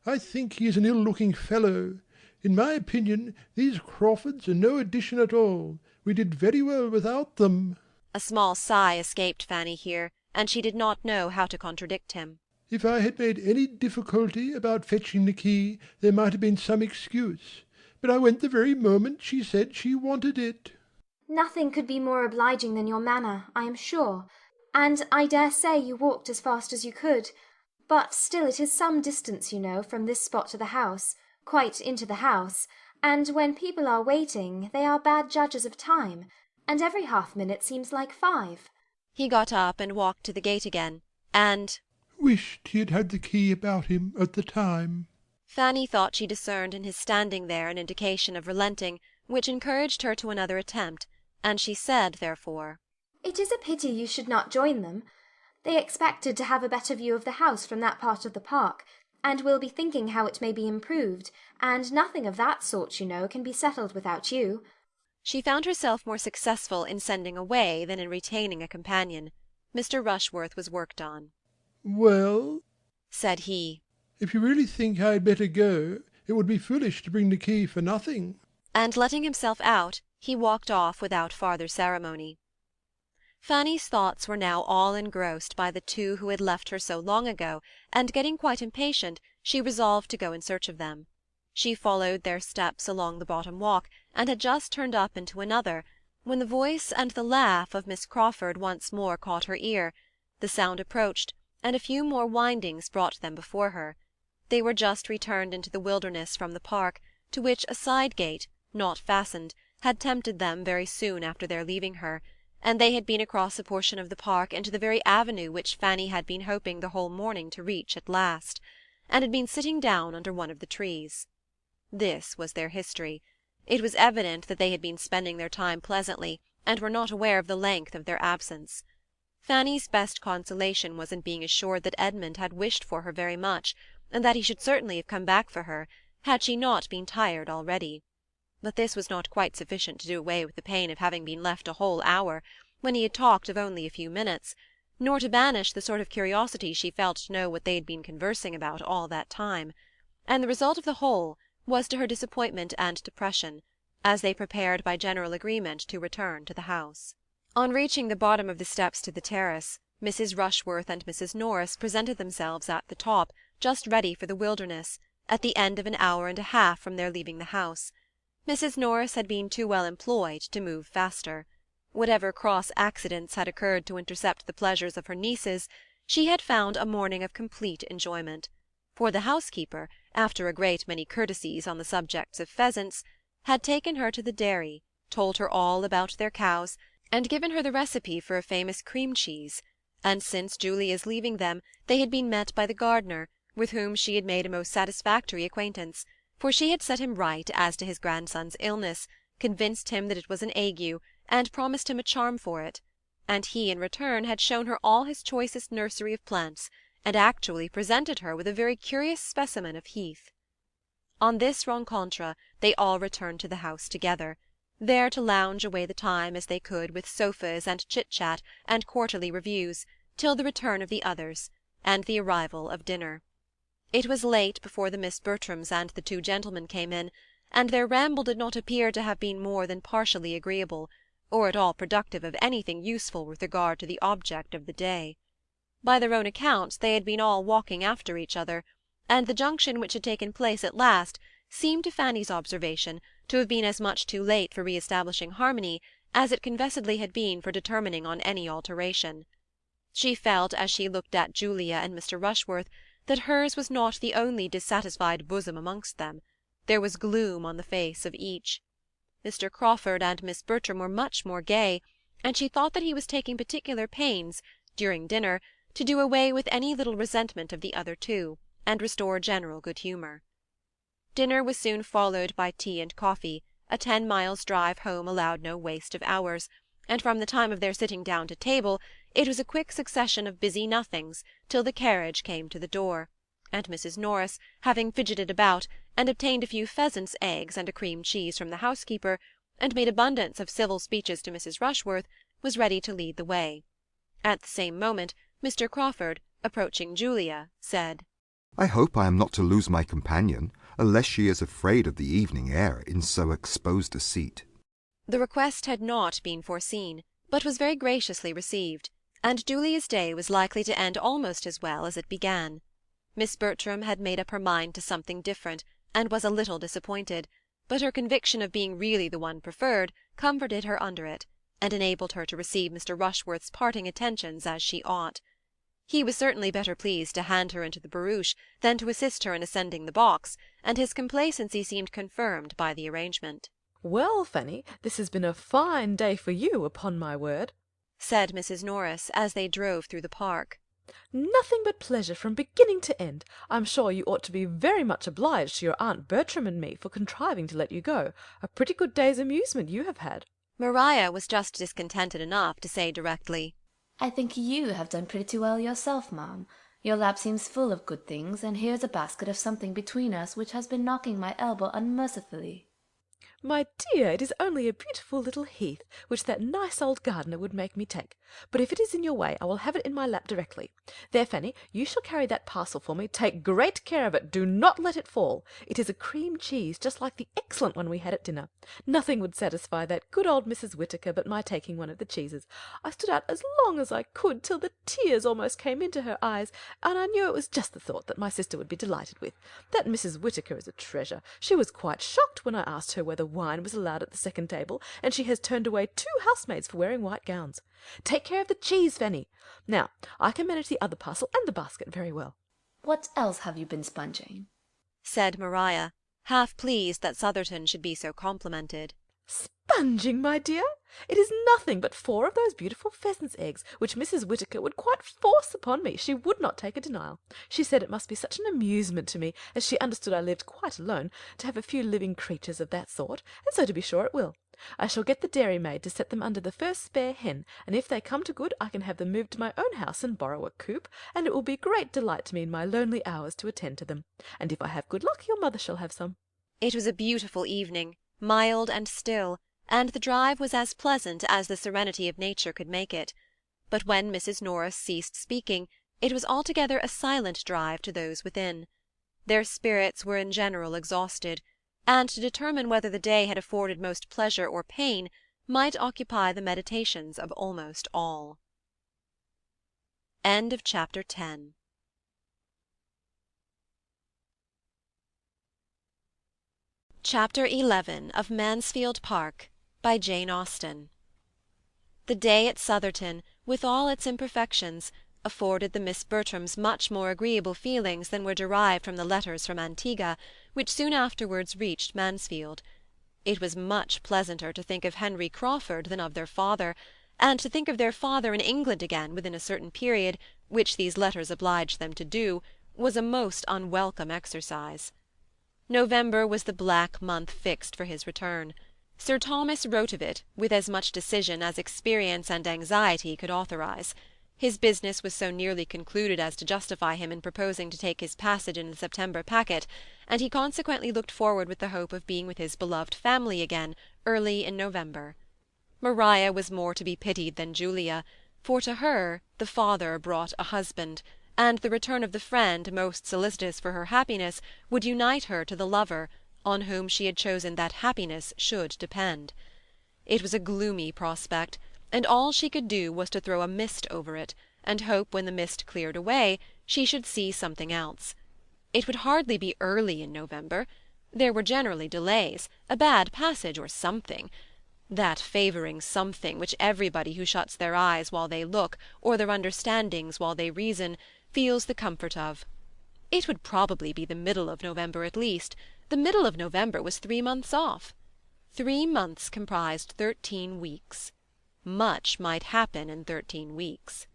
[SPEAKER 13] I think he is an ill-looking fellow. In my opinion, these Crawfords are no addition at all. We did very well without them.
[SPEAKER 1] A small sigh escaped Fanny here, and she did not know how to contradict him.
[SPEAKER 13] If I had made any difficulty about fetching the key, there might have been some excuse. But I went the very moment she said she wanted it.
[SPEAKER 3] Nothing could be more obliging than your manner, I am sure, and I dare say you walked as fast as you could. But still it is some distance, you know, from this spot to the house, quite into the house, and when people are waiting they are bad judges of time, and every half-minute seems like 5.
[SPEAKER 1] He got up and walked to the gate again, and
[SPEAKER 13] wished he had had the key about him at the time.
[SPEAKER 1] Fanny thought she discerned in his standing there an indication of relenting, which encouraged her to another attempt, and she said, therefore,
[SPEAKER 3] "It is a pity you should not join them. They expected to have a better view of the house from that part of the park, and will be thinking how it may be improved, and nothing of that sort, you know, can be settled without you."
[SPEAKER 1] She found herself more successful in sending away than in retaining a companion. Mr. Rushworth was worked on.
[SPEAKER 13] "Well,"
[SPEAKER 1] said he,
[SPEAKER 13] "if you really think I had better go, it would be foolish to bring the key for nothing."
[SPEAKER 1] And letting himself out, he walked off without farther ceremony. Fanny's thoughts were now all engrossed by the two who had left her so long ago, and getting quite impatient, she resolved to go in search of them. She followed their steps along the bottom walk, and had just turned up into another, when the voice and the laugh of Miss Crawford once more caught her ear. The sound approached, and a few more windings brought them before her. They were just returned into the wilderness from the park, to which a side gate, not fastened, had tempted them very soon after their leaving her, and they had been across a portion of the park into the very avenue which Fanny had been hoping the whole morning to reach at last, and had been sitting down under one of the trees. This was their history. It was evident that they had been spending their time pleasantly, and were not aware of the length of their absence. Fanny's best consolation was in being assured that Edmund had wished for her very much, and that he should certainly have come back for her, had she not been tired already. But this was not quite sufficient to do away with the pain of having been left a whole hour, when he had talked of only a few minutes, nor to banish the sort of curiosity she felt to know what they had been conversing about all that time, and the result of the whole was to her disappointment and depression, as they prepared by general agreement to return to the house. On reaching the bottom of the steps to the terrace, Mrs. Rushworth and Mrs. Norris presented themselves at the top, just ready for the wilderness, at the end of an hour and a half from their leaving the house. Mrs. Norris had been too well employed to move faster. Whatever cross accidents had occurred to intercept the pleasures of her nieces, she had found a morning of complete enjoyment, for the housekeeper, after a great many courtesies on the subjects of pheasants, had taken her to the dairy, told her all about their cows, and given her the recipe for a famous cream cheese, and since Julia's leaving them they had been met by the gardener, with whom she had made a most satisfactory acquaintance, for she had set him right as to his grandson's illness, convinced him that it was an ague, and promised him a charm for it, and he in return had shown her all his choicest nursery of plants, and actually presented her with a very curious specimen of heath. On this rencontre they all returned to the house together, there to lounge away the time as they could with sofas and chit-chat and quarterly reviews, till the return of the others, and the arrival of dinner. It was late before the Miss Bertrams and the two gentlemen came in, and their ramble did not appear to have been more than partially agreeable, or at all productive of anything useful with regard to the object of the day. By their own accounts they had been all walking after each other, and the junction which had taken place at last seemed to Fanny's observation to have been as much too late for re-establishing harmony as it confessedly had been for determining on any alteration. She felt, as she looked at Julia and Mr. Rushworth, that hers was not the only dissatisfied bosom amongst them. There was gloom on the face of each. Mr. Crawford and Miss Bertram were much more gay, and she thought that he was taking particular pains, during dinner, to do away with any little resentment of the other two, and restore general good humour. Dinner was soon followed by tea and coffee. A 10 miles' drive home allowed no waste of hours, and from the time of their sitting down to table it was a quick succession of busy nothings till the carriage came to the door, and Mrs. Norris, having fidgeted about, and obtained a few pheasants' eggs and a cream cheese from the housekeeper, and made abundance of civil speeches to Mrs. Rushworth, was ready to lead the way. At the same moment, Mr. Crawford, approaching Julia, said,
[SPEAKER 12] I hope I am not to lose my companion, unless she is afraid of the evening air in so exposed a seat.
[SPEAKER 1] The request had not been foreseen, but was very graciously received, and Julia's day was likely to end almost as well as it began. Miss Bertram had made up her mind to something different, and was a little disappointed, but her conviction of being really the one preferred comforted her under it, and enabled her to receive Mr. Rushworth's parting attentions as she ought. He was certainly better pleased to hand her into the barouche than to assist her in ascending the box, and his complacency seemed confirmed by the arrangement.
[SPEAKER 7] "Well, Fanny, this has been a fine day for you, upon my word,"
[SPEAKER 1] said Mrs. Norris, as they drove through the park.
[SPEAKER 7] "Nothing but pleasure from beginning to end. I'm sure you ought to be very much obliged to your Aunt Bertram and me for contriving to let you go. A pretty good day's amusement you have had."
[SPEAKER 1] Maria was just discontented enough to say directly,
[SPEAKER 6] I think you have done pretty well yourself, ma'am. Your lap seems full of good things, and here's a basket of something between us which has been knocking my elbow unmercifully.
[SPEAKER 7] "My dear, it is only a beautiful little heath, which that nice old gardener would make me take. But if it is in your way, I will have it in my lap directly. There, Fanny, you shall carry that parcel for me. Take great care of it. Do not let it fall. It is a cream cheese, just like the excellent one we had at dinner. Nothing would satisfy that good old Mrs. Whittaker but my taking one of the cheeses. I stood out as long as I could, till the tears almost came into her eyes, and I knew it was just the thought that my sister would be delighted with. That Mrs. Whittaker is a treasure. She was quite shocked when I asked her whether wine was allowed at the second table, and she has turned away 2 housemaids for wearing white gowns. Take care of the cheese, Fanny. Now, I can manage the other parcel and the basket very well."
[SPEAKER 6] What else have you been sponging?
[SPEAKER 1] said Maria, half pleased that Sotherton should be so complimented.
[SPEAKER 7] "Sponging, my dear? It is nothing but 4 of those beautiful pheasants' eggs, which Mrs. Whittaker would quite force upon me. She would not take a denial. She said it must be such an amusement to me, as she understood I lived quite alone, to have a few living creatures of that sort, and so to be sure it will. I shall get the dairymaid to set them under the first spare hen, and if they come to good I can have them moved to my own house and borrow a coop, and it will be great delight to me in my lonely hours to attend to them. And if I have good luck, your mother shall have some."
[SPEAKER 1] It was a beautiful evening, mild and still, and the drive was as pleasant as the serenity of nature could make it. But when Mrs. Norris ceased speaking, it was altogether a silent drive to those within. Their spirits were in general exhausted, and to determine whether the day had afforded most pleasure or pain might occupy the meditations of almost all. End of chapter 10. Chapter 11 of Mansfield Park, by Jane Austen. The day at Sotherton, with all its imperfections, afforded the Miss Bertrams much more agreeable feelings than were derived from the letters from Antigua, which soon afterwards reached Mansfield. It was much pleasanter to think of Henry Crawford than of their father, and to think of their father in England again within a certain period, which these letters obliged them to do, was a most unwelcome exercise. November was the black month fixed for his return. Sir Thomas wrote of it with as much decision as experience and anxiety could authorize. His business was so nearly concluded as to justify him in proposing to take his passage in the September packet, and he consequently looked forward with the hope of being with his beloved family again early in November. Maria was more to be pitied than Julia, for to her the father brought a husband, and the return of the friend most solicitous for her happiness would unite her to the lover, on whom she had chosen that happiness should depend. It was a gloomy prospect, and all she could do was to throw a mist over it, and hope when the mist cleared away she should see something else. It would hardly be early in November. There were generally delays, a bad passage or something, that favouring something which everybody who shuts their eyes while they look, or their understandings while they reason, feels the comfort of. It would probably be the middle of November at least. The middle of November was 3 months off. 3 months comprised 13 weeks. Much might happen in 13 weeks.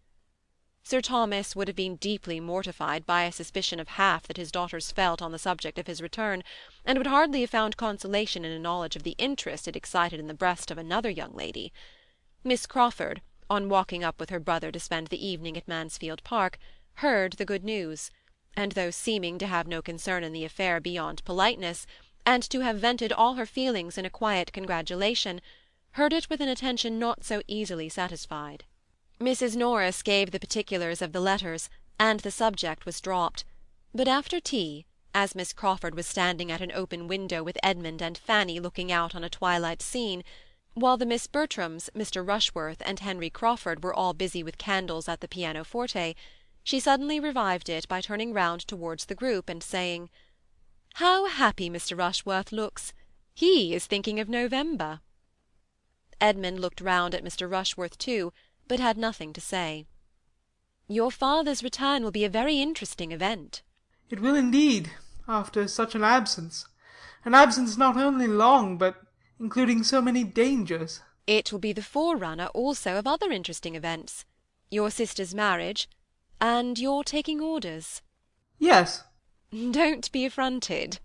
[SPEAKER 1] Sir Thomas would have been deeply mortified by a suspicion of half that his daughters felt on the subject of his return, and would hardly have found consolation in a knowledge of the interest it excited in the breast of another young lady. Miss Crawford, on walking up with her brother to spend the evening at Mansfield Park, heard the good news.
[SPEAKER 9] and though seeming to have no concern in the affair beyond politeness, and to have vented all her feelings in a quiet congratulation, heard it with an attention not so easily satisfied. Mrs. Norris gave the particulars of the letters, and the subject was dropped. But after tea, as Miss Crawford was standing at an open window with Edmund and Fanny looking out on a twilight scene, while the Miss Bertrams, Mr. Rushworth, and Henry Crawford were all busy with candles at the pianoforte, she suddenly revived it by turning round towards the group and saying, "How happy Mr. Rushworth looks! He is thinking of November." Edmund looked round at Mr. Rushworth too, but had nothing to say. "Your father's return will be a very interesting event."
[SPEAKER 2] It will indeed, after such an absence not only long, but including so many dangers.
[SPEAKER 9] It will be the forerunner also of other interesting events. Your sister's marriage, and your taking orders."
[SPEAKER 2] Yes.
[SPEAKER 9] "Don't be affronted,"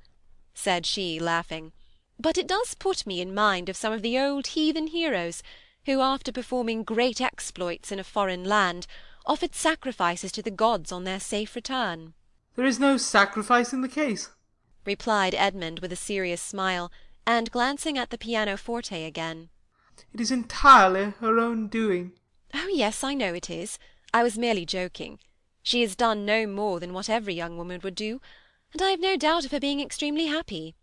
[SPEAKER 9] said she, laughing. "But it does put me in mind of some of the old heathen heroes, who, after performing great exploits in a foreign land, offered sacrifices to the gods on their safe return."
[SPEAKER 2] There is no sacrifice in the case,
[SPEAKER 9] replied Edmund with a serious smile, and glancing at the pianoforte again.
[SPEAKER 2] It is entirely her own doing.
[SPEAKER 9] "Oh yes, I know it is. I was merely joking. She has done no more than what every young woman would do, and I have no doubt of her being extremely happy.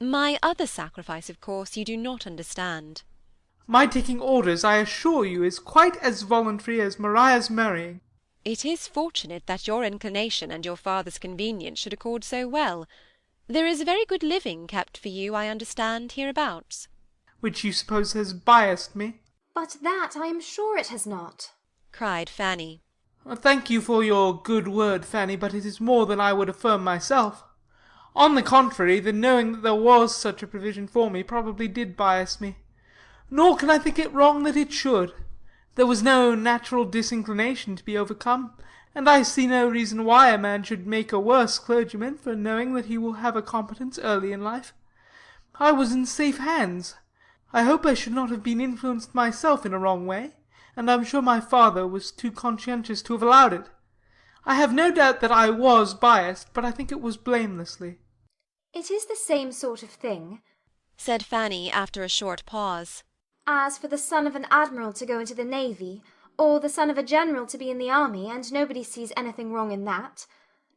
[SPEAKER 9] My other sacrifice, of course, you do not understand."
[SPEAKER 2] My taking orders, I assure you, is quite as voluntary as Maria's marrying.
[SPEAKER 9] "It is fortunate that your inclination and your father's convenience should accord so well. There is a very good living kept for you, I understand, hereabouts."
[SPEAKER 2] Which you suppose has biassed me?
[SPEAKER 3] But that I am sure it has not,"
[SPEAKER 9] cried Fanny.
[SPEAKER 2] Thank you for your good word, Fanny, but it is more than I would affirm myself. On the contrary, the knowing that there was such a provision for me probably did bias me. Nor can I think it wrong that it should. There was no natural disinclination to be overcome, and I see no reason why a man should make a worse clergyman for knowing that he will have a competence early in life. I was in safe hands. I hope I should not have been influenced myself in a wrong way, and I'm sure my father was too conscientious to have allowed it. I have no doubt that I was biassed, but I think it was blamelessly."
[SPEAKER 3] "It is the same sort of thing,"
[SPEAKER 9] said Fanny after a short pause,
[SPEAKER 3] "as for the son of an admiral to go into the navy, or the son of a general to be in the army, and nobody sees anything wrong in that.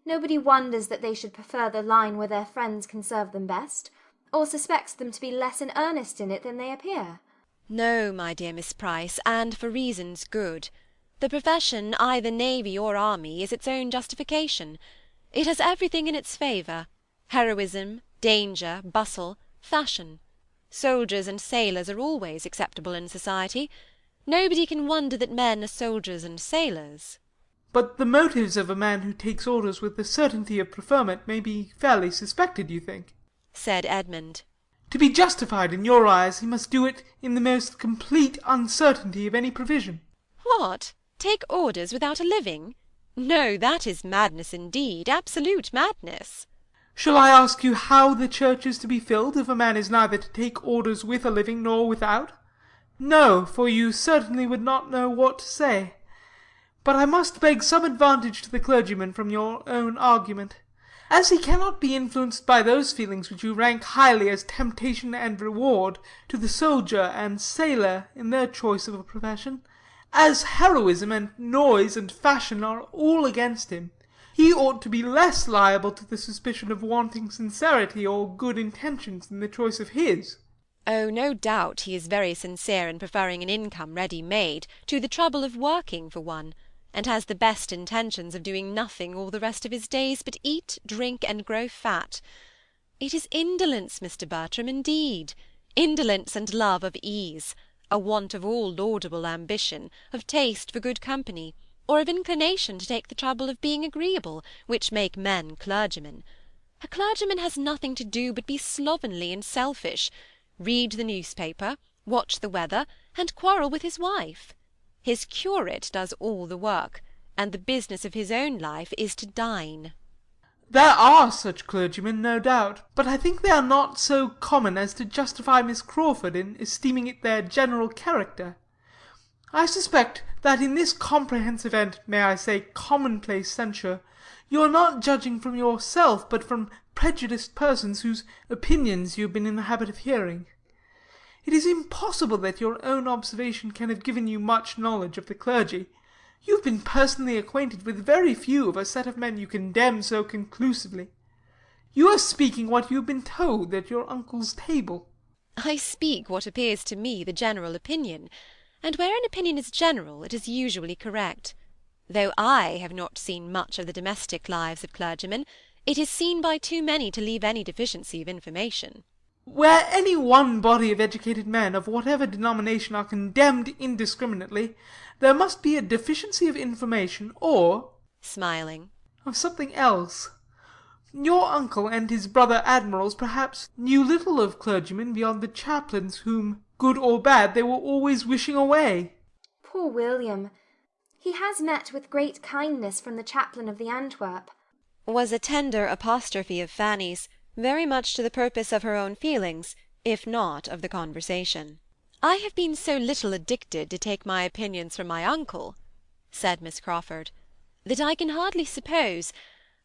[SPEAKER 3] Nobody wonders that they should prefer the line where their friends can serve them best, or suspects them to be less in earnest in it than they appear."
[SPEAKER 9] "No, my dear Miss Price, and for reasons good. The profession, either navy or army, is its own justification. It has everything in its favour: heroism, danger, bustle, fashion. Soldiers and sailors are always acceptable in society. Nobody can wonder that men are soldiers and sailors."
[SPEAKER 2] But the motives of a man who takes orders with the certainty of preferment may be fairly suspected, you think?
[SPEAKER 9] said Edmund.
[SPEAKER 2] To be justified in your eyes, he must do it in the most complete uncertainty of any provision.
[SPEAKER 9] What? Take orders without a living? No, that is madness indeed, absolute madness.
[SPEAKER 2] Shall I ask you how the church is to be filled, if a man is neither to take orders with a living nor without? No, for you certainly would not know what to say. But I must beg some advantage to the clergyman from your own argument. As he cannot be influenced by those feelings which you rank highly as temptation and reward to the soldier and sailor in their choice of a profession, as heroism and noise and fashion are all against him, he ought to be less liable to the suspicion of wanting sincerity or good intentions in the choice of his.
[SPEAKER 9] Oh, no doubt he is very sincere in preferring an income ready-made to the trouble of working for one, and has the best intentions of doing nothing all the rest of his days but eat, drink, and grow fat. It is indolence, Mr. Bertram, indeed, indolence and love of ease, a want of all laudable ambition, of taste for good company, or of inclination to take the trouble of being agreeable, which make men clergymen. A clergyman has nothing to do but be slovenly and selfish, read the newspaper, watch the weather, and quarrel with his wife. His curate does all the work, and the business of his own life is to dine.
[SPEAKER 2] There are such clergymen, no doubt, but I think they are not so common as to justify Miss Crawford in esteeming it their general character. I suspect that in this comprehensive and, may I say, commonplace censure, you are not judging from yourself, but from prejudiced persons whose opinions you have been in the habit of hearing. It is impossible that your own observation can have given you much knowledge of the clergy. You have been personally acquainted with very few of a set of men you condemn so conclusively. You are speaking what you have been told at your uncle's table.
[SPEAKER 9] I speak what appears to me the general opinion, and where an opinion is general, it is usually correct. Though I have not seen much of the domestic lives of clergymen, it is seen by too many to leave any deficiency of information.
[SPEAKER 2] Where any one body of educated men, of whatever denomination, are condemned indiscriminately, there must be a deficiency of information, or,
[SPEAKER 9] smiling,
[SPEAKER 2] of something else. Your uncle and his brother admirals, perhaps, knew little of clergymen beyond the chaplains whom, good or bad, they were always wishing away.
[SPEAKER 3] Poor William! He has met with great kindness from the chaplain of the Antwerp,
[SPEAKER 9] was a tender apostrophe of Fanny's, very much to the purpose of her own feelings, if not of the conversation. I have been so little addicted to take my opinions from my uncle, said Miss Crawford, that I can hardly suppose,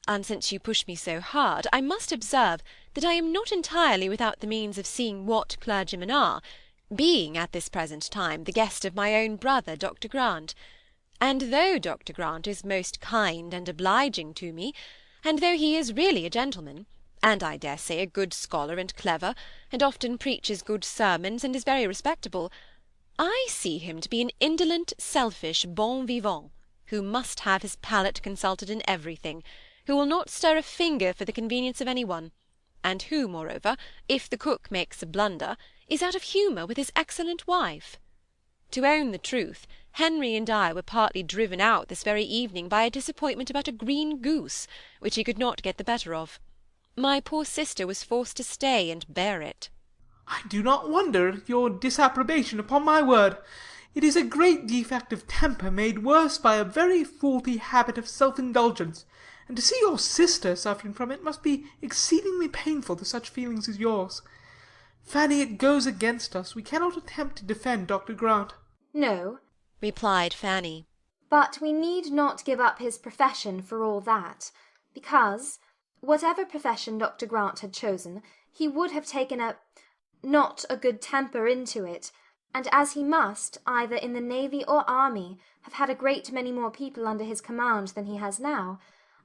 [SPEAKER 9] and since you push me so hard, I must observe that I am not entirely without the means of seeing what clergymen are, being at this present time the guest of my own brother, Dr. Grant. And though Dr. Grant is most kind and obliging to me, and though he is really a gentleman, and I dare say a good scholar and clever, and often preaches good sermons, and is very respectable, I see him to be an indolent, selfish bon vivant, who must have his palate consulted in everything, who will not stir a finger for the convenience of any one, and who, moreover, if the cook makes a blunder, is out of humour with his excellent wife. To own the truth, Henry and I were partly driven out this very evening by a disappointment about a green goose, which he could not get the better of. My poor sister was forced to stay and bear it.
[SPEAKER 2] I do not wonder at your disapprobation, upon my word. It is a great defect of temper, made worse by a very faulty habit of self-indulgence, and to see your sister suffering from it must be exceedingly painful to such feelings as yours. Fanny, it goes against us. We cannot attempt to defend Dr. Grant.
[SPEAKER 3] No,
[SPEAKER 9] replied Fanny.
[SPEAKER 3] But we need not give up his profession for all that, because, whatever profession Dr. Grant had chosen, he would have taken not a good temper into it, and as he must, either in the navy or army, have had a great many more people under his command than he has now,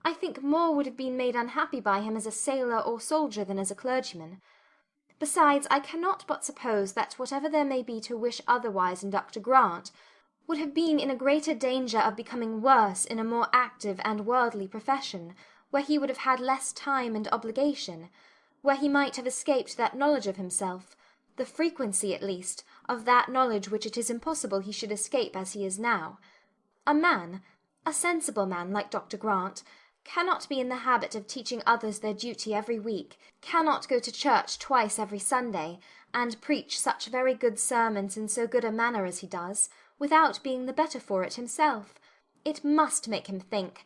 [SPEAKER 3] I think more would have been made unhappy by him as a sailor or soldier than as a clergyman. Besides, I cannot but suppose that whatever there may be to wish otherwise in Dr. Grant, would have been in a greater danger of becoming worse in a more active and worldly profession, where he would have had less time and obligation, where he might have escaped that knowledge of himself, the frequency, at least, of that knowledge which it is impossible he should escape as he is now. A man, a sensible man like Dr. Grant, cannot be in the habit of teaching others their duty every week, cannot go to church twice every Sunday, and preach such very good sermons in so good a manner as he does, without being the better for it himself. It must make him think,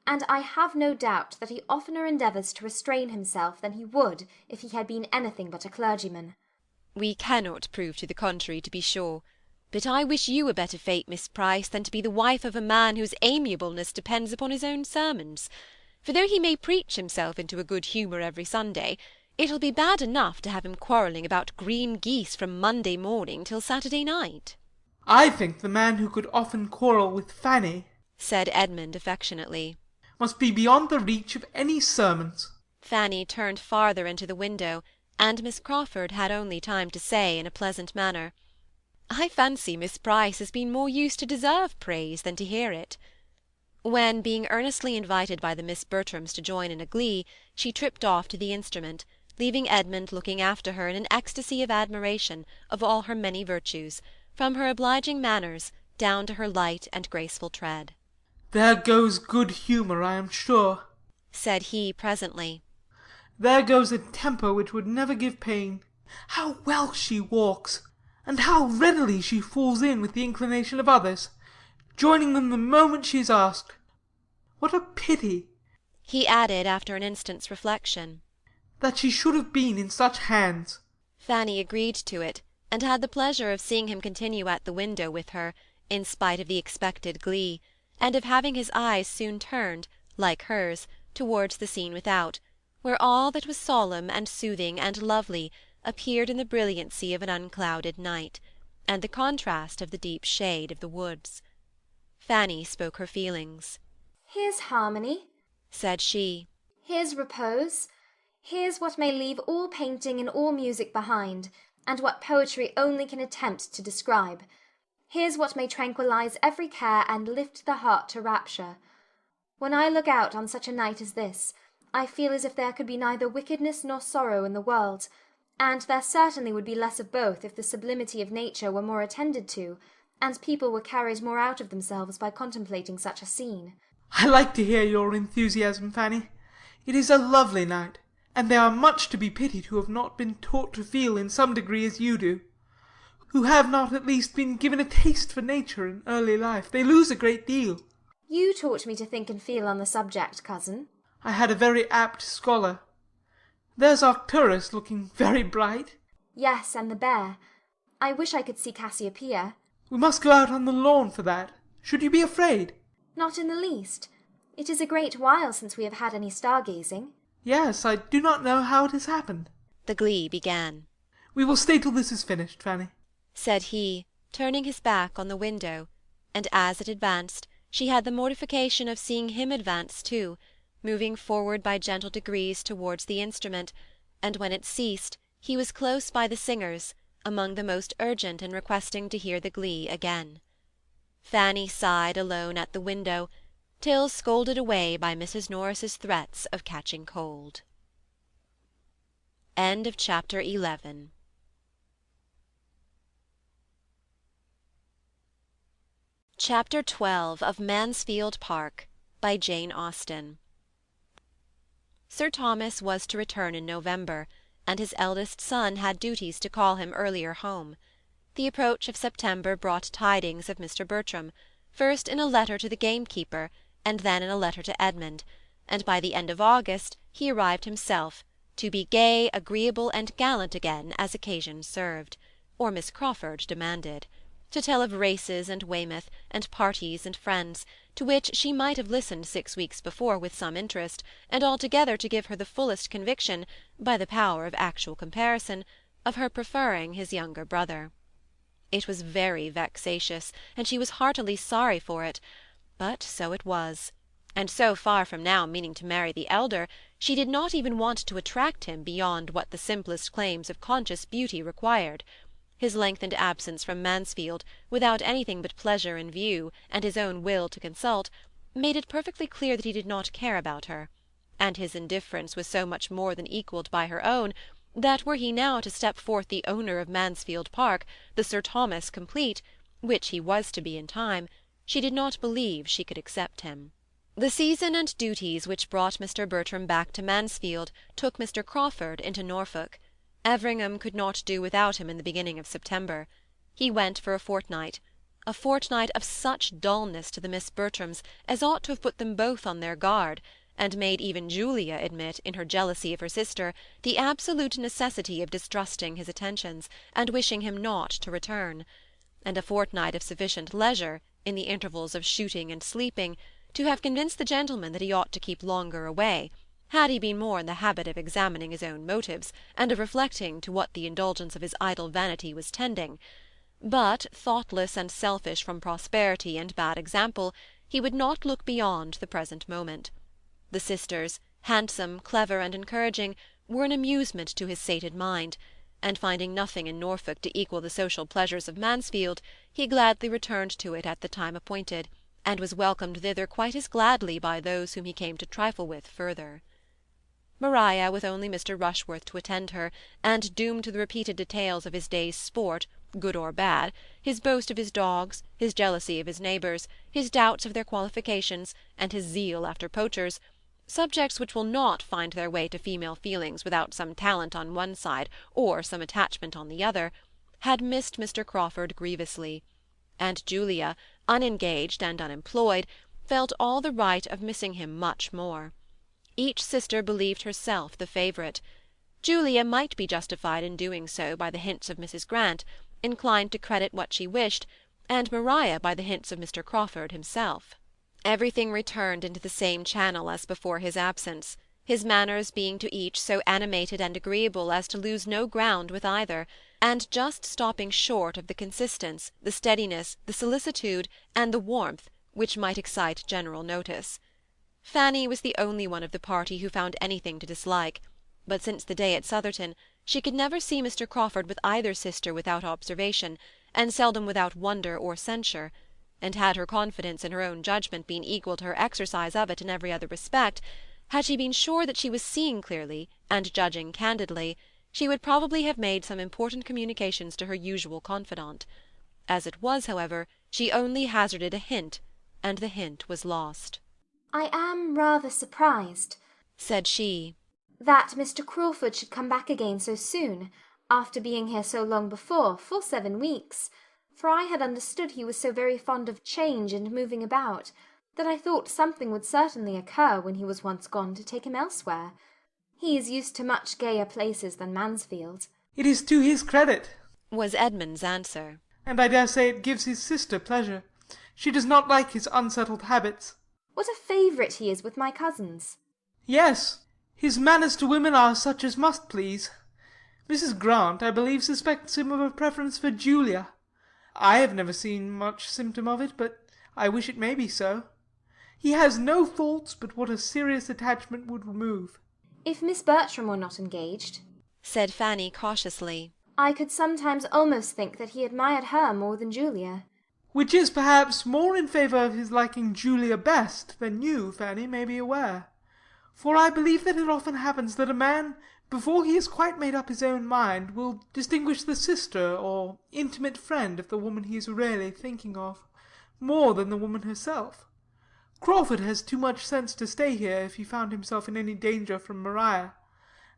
[SPEAKER 3] and I have no doubt that he oftener endeavours to restrain himself than he would if he had been anything but a clergyman.
[SPEAKER 9] We cannot prove to the contrary, to be sure, but I wish you a better fate, Miss Price, than to be the wife of a man whose amiableness depends upon his own sermons. For though he may preach himself into a good humour every Sunday, it'll be bad enough to have him quarrelling about green geese from Monday morning till Saturday night.
[SPEAKER 2] I think the man who could often quarrel with Fanny,
[SPEAKER 9] said Edmund affectionately,
[SPEAKER 2] must be beyond the reach of any sermons.
[SPEAKER 9] Fanny turned farther into the window, and Miss Crawford had only time to say in a pleasant manner, I fancy Miss Price has been more used to deserve praise than to hear it. When, being earnestly invited by the Miss Bertrams to join in a glee, she tripped off to the instrument, leaving Edmund looking after her in an ecstasy of admiration of all her many virtues, from her obliging manners down to her light and graceful tread.
[SPEAKER 2] There goes good humour, I am sure,
[SPEAKER 9] said he presently.
[SPEAKER 2] There goes a temper which would never give pain. How well she walks, and how readily she falls in with the inclination of others, joining them the moment she is asked. What a pity,
[SPEAKER 9] he added after an instant's reflection,
[SPEAKER 2] that she should have been in such hands.
[SPEAKER 9] Fanny agreed to it, and had the pleasure of seeing him continue at the window with her, in spite of the expected glee, and of having his eyes soon turned, like hers, towards the scene without, where all that was solemn and soothing and lovely appeared in the brilliancy of an unclouded night, and the contrast of the deep shade of the woods. Fanny spoke her feelings.
[SPEAKER 3] "Here's harmony,"
[SPEAKER 9] said she.
[SPEAKER 3] "Here's repose. Here's what may leave all painting and all music behind, and what poetry only can attempt to describe. Here's what may tranquillize every care and lift the heart to rapture. When I look out on such a night as this, I feel as if there could be neither wickedness nor sorrow in the world, and there certainly would be less of both if the sublimity of nature were more attended to, and people were carried more out of themselves by contemplating such a scene."
[SPEAKER 2] I like to hear your enthusiasm, Fanny. It is a lovely night, and they are much to be pitied who have not been taught to feel in some degree as you do, who have not at least been given a taste for nature in early life. They lose a great deal.
[SPEAKER 3] You taught me to think and feel on the subject, cousin.
[SPEAKER 2] I had a very apt scholar. There's Arcturus looking very bright.
[SPEAKER 3] Yes, and the bear. I wish I could see Cassiopeia.
[SPEAKER 2] We must go out on the lawn for that. Should you be afraid?
[SPEAKER 3] Not in the least. It is a great while since we have had any stargazing.
[SPEAKER 2] Yes, I do not know how it has happened.
[SPEAKER 9] The glee began.
[SPEAKER 2] We will stay till this is finished, Fanny,
[SPEAKER 9] said he, turning his back on the window, and as it advanced, she had the mortification of seeing him advance too, moving forward by gentle degrees towards the instrument, and when it ceased, he was close by the singers, among the most urgent in requesting to hear the glee again. Fanny sighed alone at the window, till scolded away by Mrs. Norris's threats of catching cold. End of chapter 11. Chapter 12 of Mansfield Park, by Jane Austen. Sir Thomas was to return in November, and his eldest son had duties to call him earlier home. The approach of September brought tidings of Mr. Bertram, first in a letter to the gamekeeper, and then in a letter to Edmund, and by the end of August he arrived himself, to be gay, agreeable, and gallant again as occasion served, or Miss Crawford demanded, to tell of races and Weymouth, and parties and friends, to which she might have listened 6 weeks before with some interest, and altogether to give her the fullest conviction, by the power of actual comparison, of her preferring his younger brother. It was very vexatious, and she was heartily sorry for it, but so it was, and so far from now meaning to marry the elder, she did not even want to attract him beyond what the simplest claims of conscious beauty required. His lengthened absence from Mansfield, without anything but pleasure in view, and his own will to consult, made it perfectly clear that he did not care about her, and his indifference was so much more than equalled by her own, that were he now to step forth the owner of Mansfield Park, the Sir Thomas complete, which he was to be in time, she did not believe she could accept him. The season and duties which brought Mr. Bertram back to Mansfield took Mr. Crawford into Norfolk. Everingham could not do without him in the beginning of September. He went for a fortnight of such dullness to the Miss Bertrams as ought to have put them both on their guard, and made even Julia admit, in her jealousy of her sister, the absolute necessity of distrusting his attentions, and wishing him not to return, and a fortnight of sufficient leisure, in the intervals of shooting and sleeping, to have convinced the gentleman that he ought to keep longer away, had he been more in the habit of examining his own motives, and of reflecting to what the indulgence of his idle vanity was tending. But, thoughtless and selfish from prosperity and bad example, he would not look beyond the present moment. The sisters, handsome, clever, and encouraging, were an amusement to his sated mind, and finding nothing in Norfolk to equal the social pleasures of Mansfield, he gladly returned to it at the time appointed, and was welcomed thither quite as gladly by those whom he came to trifle with further. Maria, with only Mr. Rushworth to attend her, and doomed to the repeated details of his day's sport, good or bad, his boast of his dogs, his jealousy of his neighbours, his doubts of their qualifications, and his zeal after poachers, subjects which will not find their way to female feelings without some talent on one side or some attachment on the other, had missed Mr. Crawford grievously, and Julia, unengaged and unemployed, felt all the right of missing him much more. Each sister believed herself the favourite. Julia might be justified in doing so by the hints of Mrs. Grant, inclined to credit what she wished, and Maria by the hints of Mr. Crawford himself. Everything returned into the same channel as before his absence, his manners being to each so animated and agreeable as to lose no ground with either, and just stopping short of the consistence, the steadiness, the solicitude, and the warmth which might excite general notice. Fanny was the only one of the party who found anything to dislike, but since the day at Sotherton she could never see Mr. Crawford with either sister without observation, and seldom without wonder or censure, and had her confidence in her own judgment been equal to her exercise of it in every other respect, had she been sure that she was seeing clearly and judging candidly, she would probably have made some important communications to her usual confidant. As it was, however, she only hazarded a hint, and the hint was lost.
[SPEAKER 3] I am rather surprised,
[SPEAKER 9] said she,
[SPEAKER 3] that Mr. Crawford should come back again so soon, after being here so long before, full 7 weeks, for I had understood he was so very fond of change and moving about, that I thought something would certainly occur when he was once gone to take him elsewhere. He is used to much gayer places than Mansfield.
[SPEAKER 2] It is to his credit,
[SPEAKER 9] was Edmund's answer.
[SPEAKER 2] And I dare say it gives his sister pleasure. She does not like his unsettled habits.
[SPEAKER 3] What a favourite he is with my cousins.
[SPEAKER 2] Yes, his manners to women are such as must please. Mrs. Grant, I believe, suspects him of a preference for Julia. I have never seen much symptom of it, but I wish it may be so. He has no faults but what a serious attachment would remove.
[SPEAKER 3] If Miss Bertram were not engaged,
[SPEAKER 9] said Fanny cautiously,
[SPEAKER 3] I could sometimes almost think that he admired her more than Julia.
[SPEAKER 2] Which is, perhaps, more in favour of his liking Julia best than you, Fanny, may be aware. For I believe that it often happens that a man, before he has quite made up his own mind, will distinguish the sister or intimate friend of the woman he is really thinking of, more than the woman herself. Crawford has too much sense to stay here if he found himself in any danger from Maria,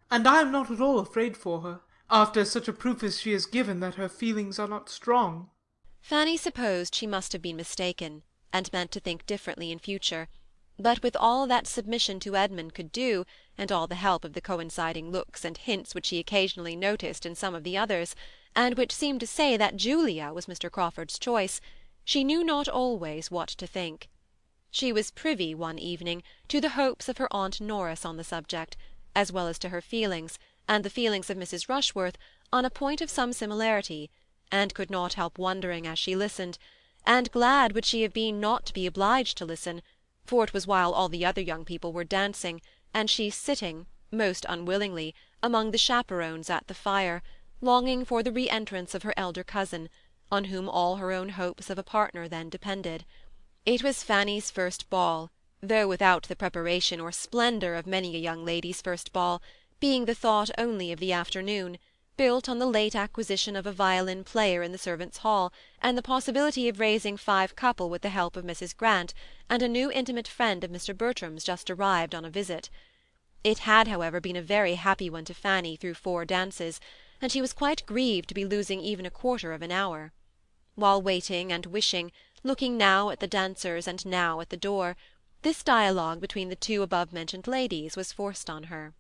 [SPEAKER 2] and I am not at all afraid for her, after such a proof as she has given that her feelings are not strong.
[SPEAKER 9] Fanny supposed she must have been mistaken, and meant to think differently in future, but with all that submission to Edmund could do, and all the help of the coinciding looks and hints which he occasionally noticed in some of the others, and which seemed to say that Julia was Mr. Crawford's choice, she knew not always what to think. She was privy one evening to the hopes of her aunt Norris on the subject, as well as to her feelings, and the feelings of Mrs. Rushworth, on a point of some similarity, and could not help wondering as she listened, and glad would she have been not to be obliged to listen, for it was while all the other young people were dancing, and she sitting, most unwillingly, among the chaperons at the fire, longing for the re-entrance of her elder cousin, on whom all her own hopes of a partner then depended. It was Fanny's first ball, though without the preparation or splendour of many a young lady's first ball, being the thought only of the afternoon, built on the late acquisition of a violin-player in the servants' hall, and the possibility of raising 5 couple with the help of Mrs. Grant, and a new intimate friend of Mr. Bertram's just arrived on a visit. It had, however, been a very happy one to Fanny through 4 dances, and she was quite grieved to be losing even a quarter of an hour. While waiting and wishing, looking now at the dancers and now at the door, this dialogue between the 2 above-mentioned ladies was forced on her.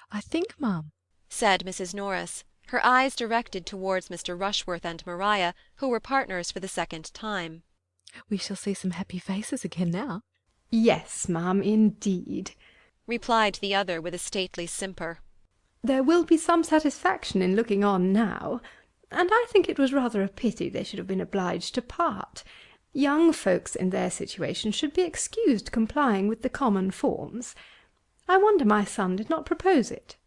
[SPEAKER 7] I think, ma'am,
[SPEAKER 9] said Mrs. Norris, her eyes directed towards Mr. Rushworth and Maria, who were partners for the 2nd time,
[SPEAKER 7] we shall see some happy faces again now.
[SPEAKER 10] Yes, ma'am, indeed,
[SPEAKER 9] replied the other with a stately simper.
[SPEAKER 10] There will be some satisfaction in looking on now, and I think it was rather a pity they should have been obliged to part. Young folks in their situation should be excused complying with the common forms. I wonder my son did not propose it.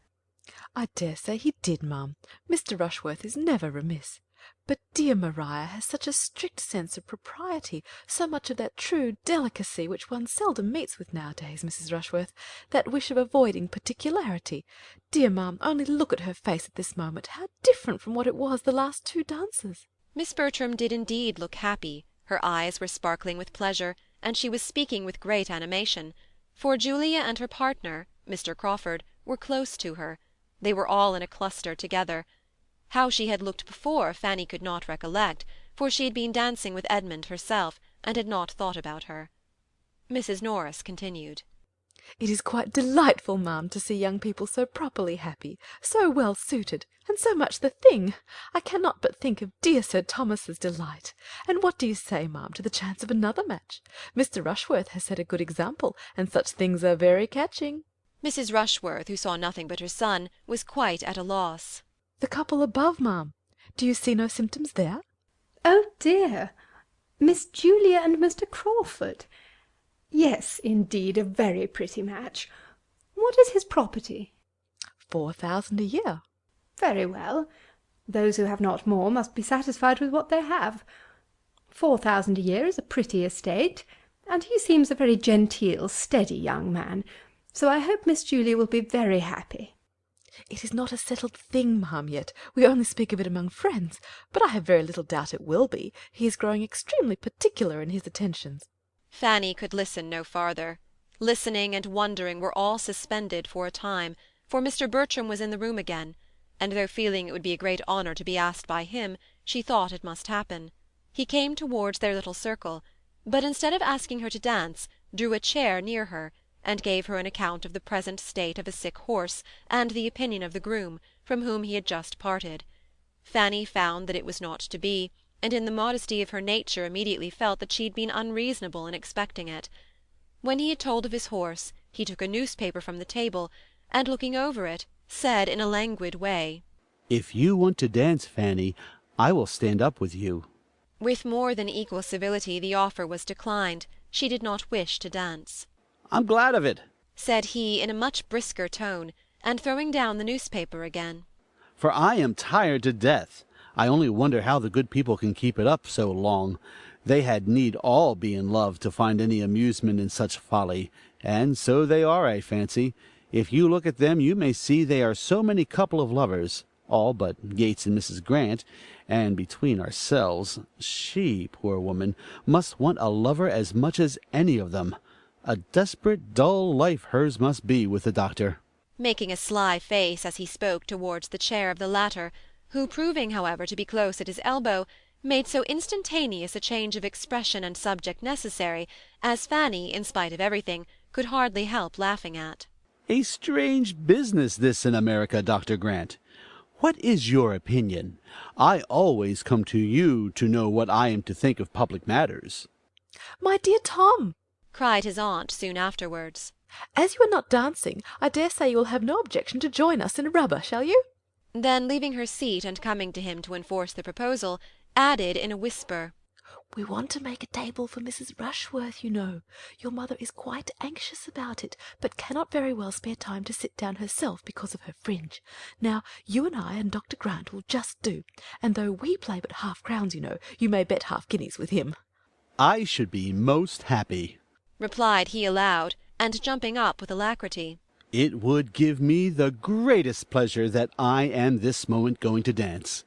[SPEAKER 7] I dare say he did, ma'am. Mr. Rushworth is never remiss. But dear Maria has such a strict sense of propriety, so much of that true delicacy which one seldom meets with nowadays, Mrs. Rushworth, that wish of avoiding particularity. Dear ma'am, only look at her face at this moment, how different from what it was the last 2 dances.
[SPEAKER 9] Miss Bertram did indeed look happy, her eyes were sparkling with pleasure, and she was speaking with great animation, for Julia and her partner, Mr. Crawford, were close to her. They were all in a cluster together. How she had looked before, Fanny could not recollect, for she had been dancing with Edmund herself, and had not thought about her. Mrs. Norris continued.
[SPEAKER 7] It is quite delightful, ma'am, to see young people so properly happy, so well suited, and so much the thing. I cannot but think of dear Sir Thomas's delight. And what do you say, ma'am, to the chance of another match? Mr. Rushworth has set a good example, and such things are very catching.
[SPEAKER 9] Mrs. Rushworth, who saw nothing but her son, was quite at a loss.
[SPEAKER 7] The couple above, ma'am. Do you see no symptoms there?
[SPEAKER 10] Oh dear! Miss Julia and Mr. Crawford. Yes, indeed, a very pretty match. What is his property?
[SPEAKER 7] 4,000 a year.
[SPEAKER 10] Very well. Those who have not more must be satisfied with what they have. 4,000 a year is a pretty estate, and he seems a very genteel, steady young man, so I hope Miss Julia will be very happy.
[SPEAKER 7] It is not a settled thing, ma'am, yet. We only speak of it among friends, but I have very little doubt it will be. He is growing extremely particular in his attentions.
[SPEAKER 9] Fanny could listen no farther. Listening and wondering were all suspended for a time, for Mr. Bertram was in the room again, and though feeling it would be a great honour to be asked by him, she thought it must happen. He came towards their little circle, but instead of asking her to dance, drew a chair near her, and gave her an account of the present state of a sick horse, and the opinion of the groom, from whom he had just parted. Fanny found that it was not to be, and in the modesty of her nature immediately felt that she had been unreasonable in expecting it. When he had told of his horse, he took a newspaper from the table, and looking over it, said in a languid way,
[SPEAKER 4] "If you want to dance, Fanny, I will stand up with you."
[SPEAKER 9] With more than equal civility the offer was declined. She did not wish to dance.
[SPEAKER 4] "I'm glad of it,"
[SPEAKER 9] said he in a much brisker tone, and throwing down the newspaper again.
[SPEAKER 4] "for I am tired to death. I only wonder how the good people can keep it up so long. They had need all be in love to find any amusement in such folly, and so they are, I fancy. If you look at them you may see they are so many couple of lovers, all but Yates and Mrs. Grant, and between ourselves, she, poor woman, must want a lover as much as any of them. A desperate, dull life hers must be with the doctor,"
[SPEAKER 9] making a sly face as he spoke towards the chair of the latter, who, proving, however, to be close at his elbow, made so instantaneous a change of expression and subject necessary, as Fanny, in spite of everything, could hardly help laughing at.
[SPEAKER 4] "A strange business this in America, Dr. Grant. What is your opinion? I always come to you to know what I am to think of public matters."
[SPEAKER 7] My dear Tom,
[SPEAKER 9] cried his aunt soon afterwards,
[SPEAKER 7] as you are not dancing, I dare say you will have no objection to join us in a rubber, shall you?
[SPEAKER 9] Then, leaving her seat and coming to him to enforce the proposal, added in a whisper,
[SPEAKER 7] We want to make a table for Mrs. Rushworth, you know. Your mother is quite anxious about it, but cannot very well spare time to sit down herself because of her fringe. Now, you and I and Dr. Grant will just do, and though we play but half-crowns, you know, you may bet half-guineas with him.
[SPEAKER 4] "I should be most happy,"
[SPEAKER 9] replied he aloud, and jumping up with alacrity.
[SPEAKER 4] "It would give me the greatest pleasure that I am this moment going to dance.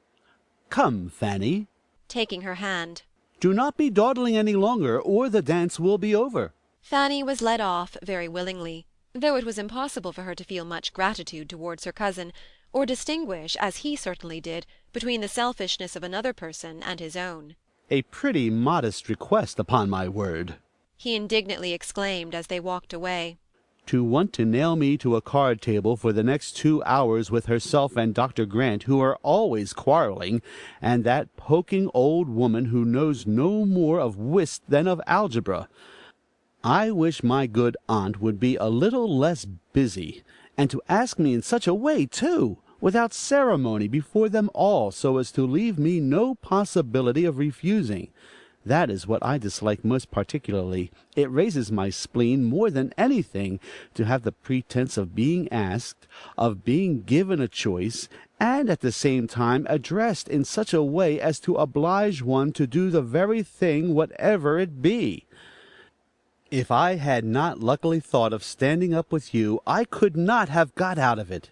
[SPEAKER 4] Come, Fanny,"
[SPEAKER 9] taking her hand.
[SPEAKER 4] "do not be dawdling any longer, or the dance will be over."
[SPEAKER 9] Fanny was led off very willingly, though it was impossible for her to feel much gratitude towards her cousin, or distinguish, as he certainly did, between the selfishness of another person and his own.
[SPEAKER 4] "A pretty modest request, upon my word,"
[SPEAKER 9] he indignantly exclaimed as they walked away.
[SPEAKER 4] "To want to nail me to a card table for the next 2 hours with herself and Dr. Grant, who are always quarrelling, and that poking old woman who knows no more of whist than of algebra. I wish my good aunt would be a little less busy, and to ask me in such a way, too, without ceremony, before them all, so as to leave me no possibility of refusing. That is what I dislike most particularly. It raises my spleen more than anything to have the pretence of being asked, of being given a choice, and at the same time addressed in such a way as to oblige one to do the very thing, whatever it be. If I had not luckily thought of standing up with you, I could not have got out of it.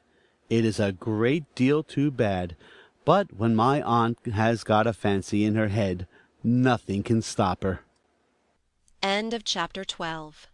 [SPEAKER 4] It is a great deal too bad, but when my aunt has got a fancy in her head, nothing can stop her.
[SPEAKER 9] End of chapter 12.